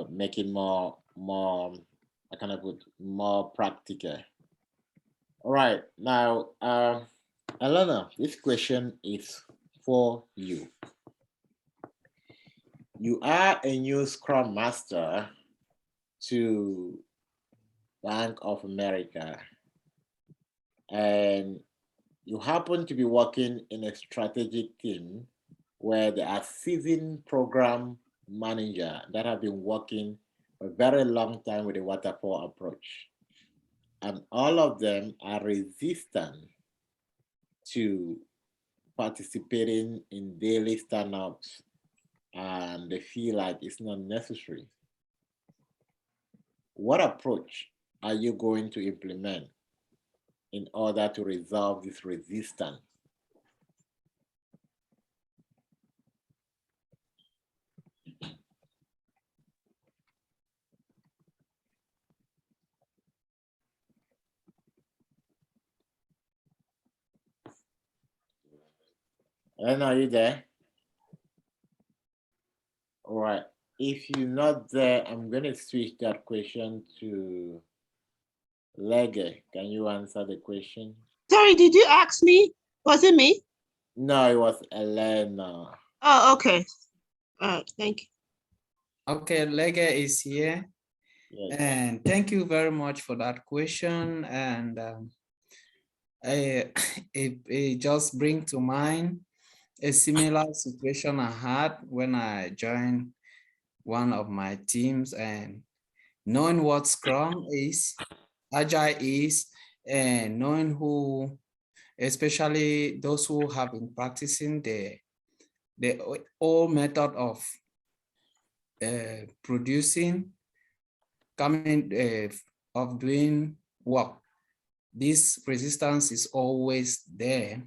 make it more I kind of put more practical. All right, now Alana, this question is for you. You are a new Scrum Master to Bank of America, and you happen to be working in a strategic team where there are seasoned program managers that have been working for a very long time with the waterfall approach. And all of them are resistant to participating in daily stand-ups, and they feel like it's not necessary. What approach are you going to implement in order to resolve this resistance? And are you there? All right. If you're not there, I'm going to switch that question to Lege. Can you answer the question? Sorry, did you ask me? Was it me? No, it was Elena. Oh, okay. Thank you. Okay, Lege is here. Yes. And thank you very much for that question. And it just brings to mind a similar situation I had when I joined one of my teams, and knowing what Scrum is, Agile is, and knowing who, especially those who have been practicing the old method of producing, of doing work. This resistance is always there.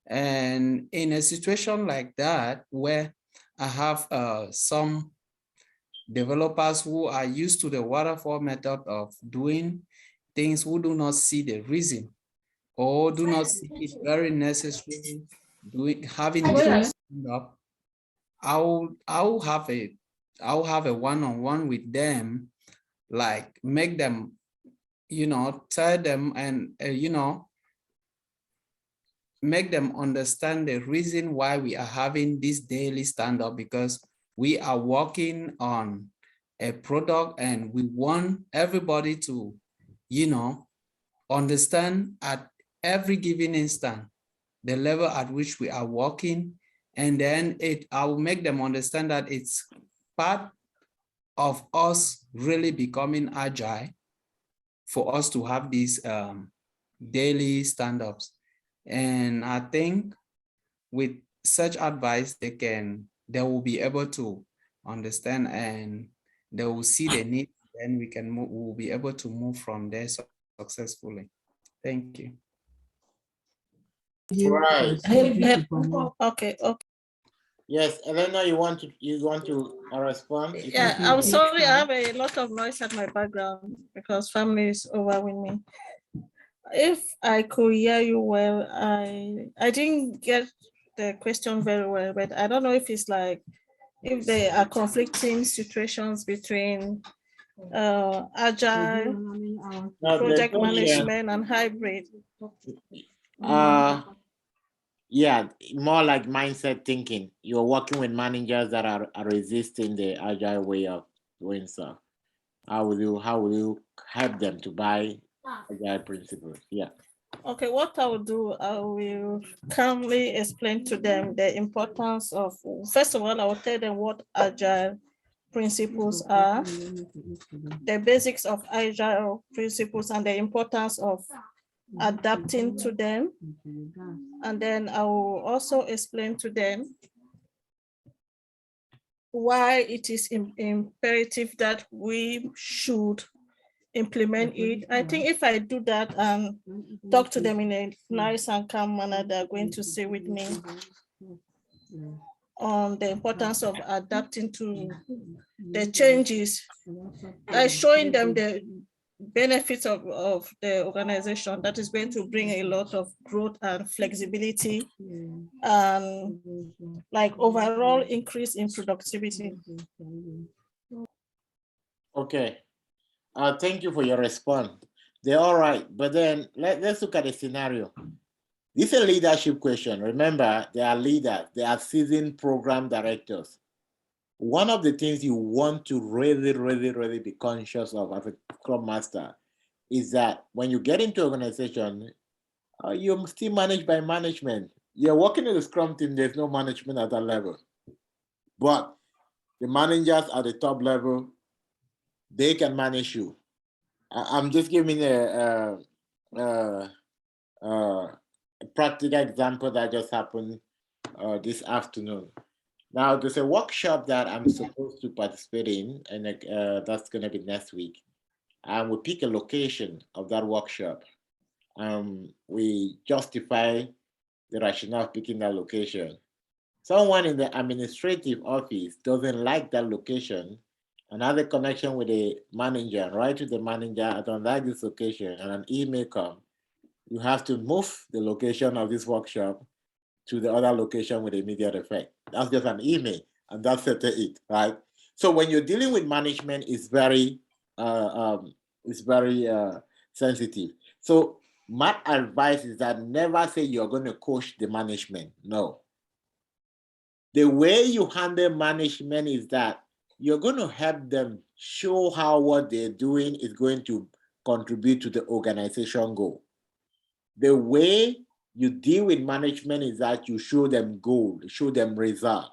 And in a situation like that, where I have some developers who are used to the waterfall method of doing things, who do not see the reason or do not see it very necessary having this up, I'll have a one-on-one with them, like make them, tell them and make them understand the reason why we are having this daily stand-up, because we are working on a product and we want everybody to, understand at every given instant the level at which we are working. And then I will make them understand that it's part of us really becoming agile for us to have these daily stand-ups. And I think with such advice, they will be able to understand and they will see the need, and we'll be able to move from there successfully. Thank you. Right. Okay. Yes, Elena, you want to respond? Yeah, I'm sorry, I have a lot of noise at my background because family is over with me. If I could hear you well, I didn't get the question very well, but I don't know if it's like if there are conflicting situations between agile, project management, and hybrid. Yeah, more like mindset thinking. You're working with managers that are resisting the agile way of doing stuff. How will you help them to buy agile principles? Yeah. Okay, what I will do, I will calmly explain to them the importance of, first of all, I will tell them what agile principles are, the basics of agile principles, and the importance of adapting to them. And then I will also explain to them why it is imperative that we should implement it. I think if I do that and talk to them in a nice and calm manner, they're going to stay with me on the importance of adapting to the changes, like showing them the benefits of the organization that is going to bring a lot of growth and flexibility and like overall increase in productivity. Okay. Thank you for your response. They're all right, but then let's look at the scenario. This is a leadership question. Remember, they are leaders. They are seasoned program directors. One of the things you want to really be conscious of as a Scrum Master is that when you get into organization, you're still managed by management. You're working in the Scrum team, there's no management at that level. But the managers at the top level, they can manage you. I'm just giving a practical example that just happened this afternoon. Now, there's a workshop that I'm supposed to participate in, and that's going to be next week. And we pick a location of that workshop. We justify the rationale of picking that location. Someone in the administrative office doesn't like that location and has a connection with the manager, write to the manager, I don't like this location, and an email comes. You have to move the location of this workshop to the other location with immediate effect. That's just an email, and that's it, right? So when you're dealing with management, it's very sensitive. So my advice is that never say you're going to coach the management. No. The way you handle management is that you're going to help them show how what they're doing is going to contribute to the organization goal. The way you deal with management is that you show them goal, show them result.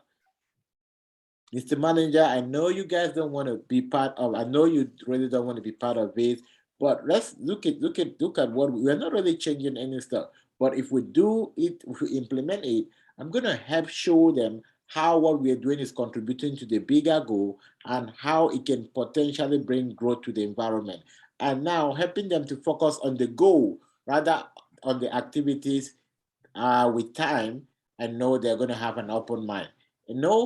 Mr. Manager, I know you guys don't want to be part of, I know you really don't want to be part of it, but let's look at what we're not really changing any stuff. But if we do it, if we implement it, I'm gonna help show them how what we're doing is contributing to the bigger goal and how it can potentially bring growth to the environment. And now helping them to focus on the goal rather on the activities with time. I know they're going to have an open mind.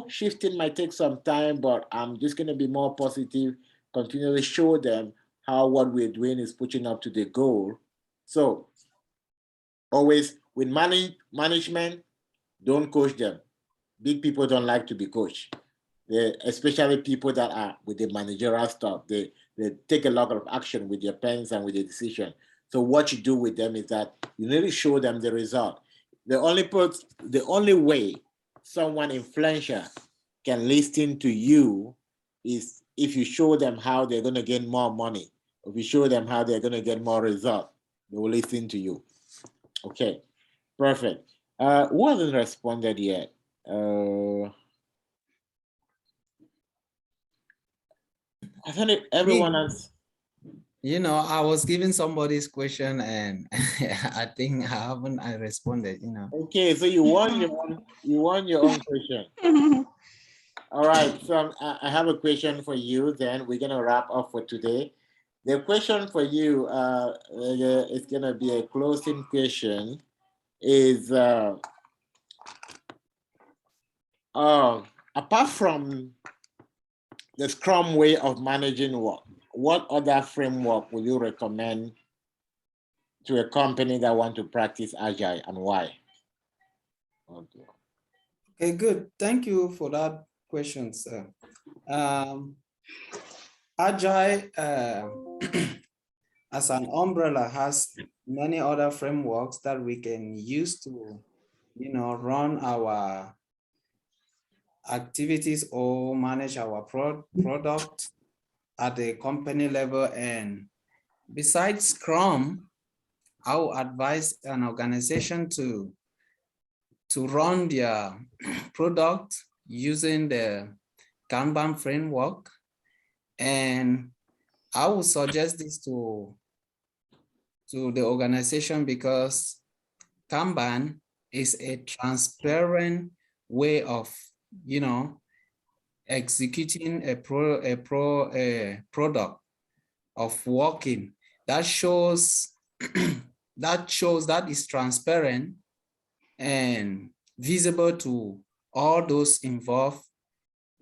Shifting might take some time, but I'm just going to be more positive, continually show them how what we're doing is pushing up to the goal. So always with management, don't coach them. Big people don't like to be coached. Especially people that are with the managerial stuff. They take a lot of action with their pens and with the decision. So what you do with them is that you need to show them the result. The only way someone influential can listen to you is if you show them how they're going to get more money. If you show them how they're going to get more result, they will listen to you. Okay, perfect. Who hasn't responded yet? I think everyone has. I was giving somebody's question and I think I responded, Okay, so you want your own question. All right, so I have a question for you. Then we're gonna wrap up for today. The question for you is gonna be a closing question. Is apart from the Scrum way of managing work, what other framework would you recommend to a company that want to practice Agile and why? Okay, good. Thank you for that question, sir. Agile as an umbrella has many other frameworks that we can use to, run our activities or manage our product at the company level. And besides Scrum, I would advise an organization to run their product using the Kanban framework. And I would suggest this to the organization because Kanban is a transparent way of, executing a product of working that shows that is transparent and visible to all those involved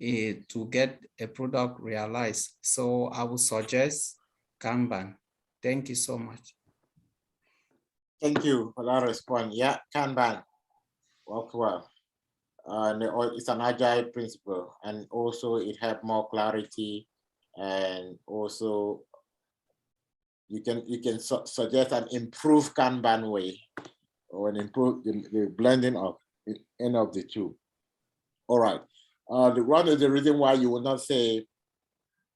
to get a product realized. So I would suggest Kanban. Thank you so much. Thank you for that response. Yeah, Kanban works well. It's an agile principle, and also it has more clarity, and also you can suggest an improved Kanban way, or an improved the blending of any of the two. All right. One of the reason why you will not say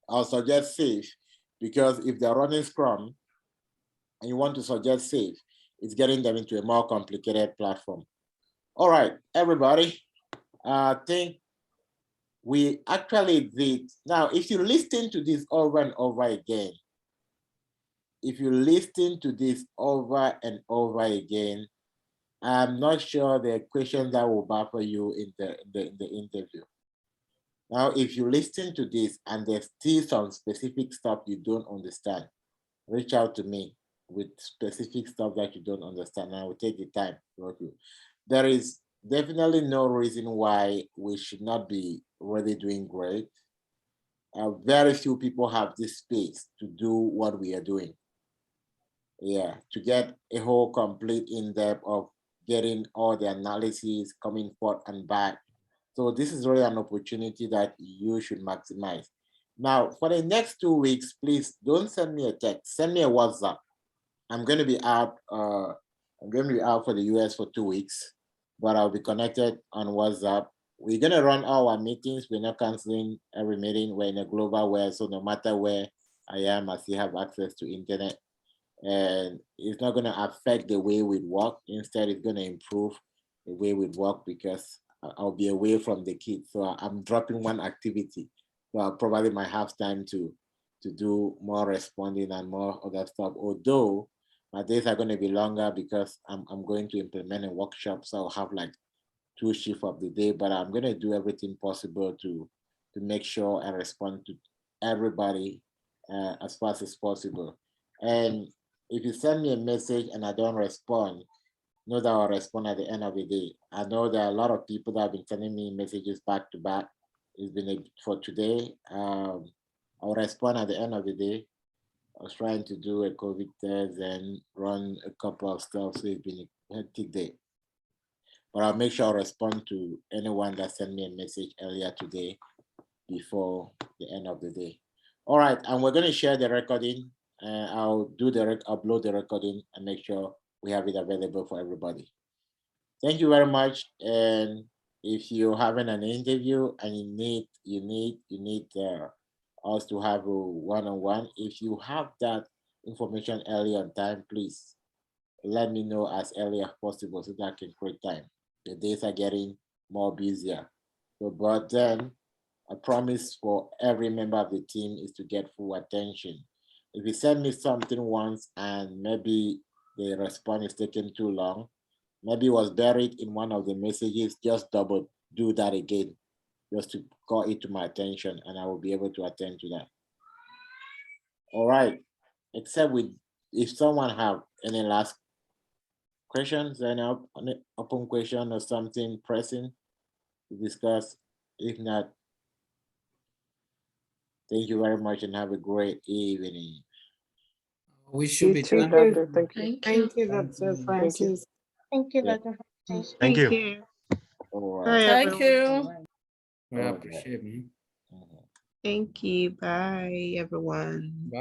I'll suggest safe, because if they're running Scrum and you want to suggest safe, it's getting them into a more complicated platform. All right, everybody. I think we actually did. Now, if you listen to this over and over again, I'm not sure the question that will baffle you in the interview. Now, if you listen to this and there's still some specific stuff you don't understand, reach out to me with specific stuff that you don't understand, and I will take the time to work with you. There is definitely no reason why we should not be really doing great. Very few people have this space to do what we are doing. Yeah, to get a whole complete in-depth of getting all the analysis coming forth and back. So this is really an opportunity that you should maximize. Now, for the next 2 weeks, please don't send me a text, send me a WhatsApp. I'm going to be out for the US for 2 weeks, but I'll be connected on WhatsApp. We're going to run all our meetings. We're not canceling every meeting. We're in a global world, so no matter where I am, I still have access to internet. And it's not going to affect the way we work. Instead, it's going to improve the way we work because I'll be away from the kids. So I'm dropping one activity. So I probably might have time to do more responding and more other stuff. Although my days are going to be longer because I'm going to implement a workshop. So I'll have like 2 shifts of the day, but I'm going to do everything possible to make sure I respond to everybody as fast as possible. And if you send me a message and I don't respond, know that I'll respond at the end of the day. I know there are a lot of people that have been sending me messages back to back. It's been for today. I'll respond at the end of the day. I was trying to do a COVID test and run a couple of stuff, so it's been a hectic day. But I'll make sure I respond to anyone that sent me a message earlier today before the end of the day. All right, and we're going to share the recording. I'll do upload the recording and make sure we have it available for everybody. Thank you very much. And if you're having an interview and you need us to have a one-on-one, if you have that information early on time, please let me know as early as possible so that I can create time. The days are getting more busier. So, but then a promise for every member of the team is to get full attention. If you send me something once and maybe the response is taking too long, maybe it was buried in one of the messages, just do that again, just to call it to my attention, and I will be able to attend to that. All right, except if someone have any last questions, any open question or something pressing to discuss. If not, thank you very much and have a great evening. We should be Thank done. you, Dr. Thank you, Dr. Francis. Thank you, Yeah. Dr. Francis. Thank you. All Bye, right. Thank everyone. you. We appreciate it. Thank you. Bye, everyone. Bye.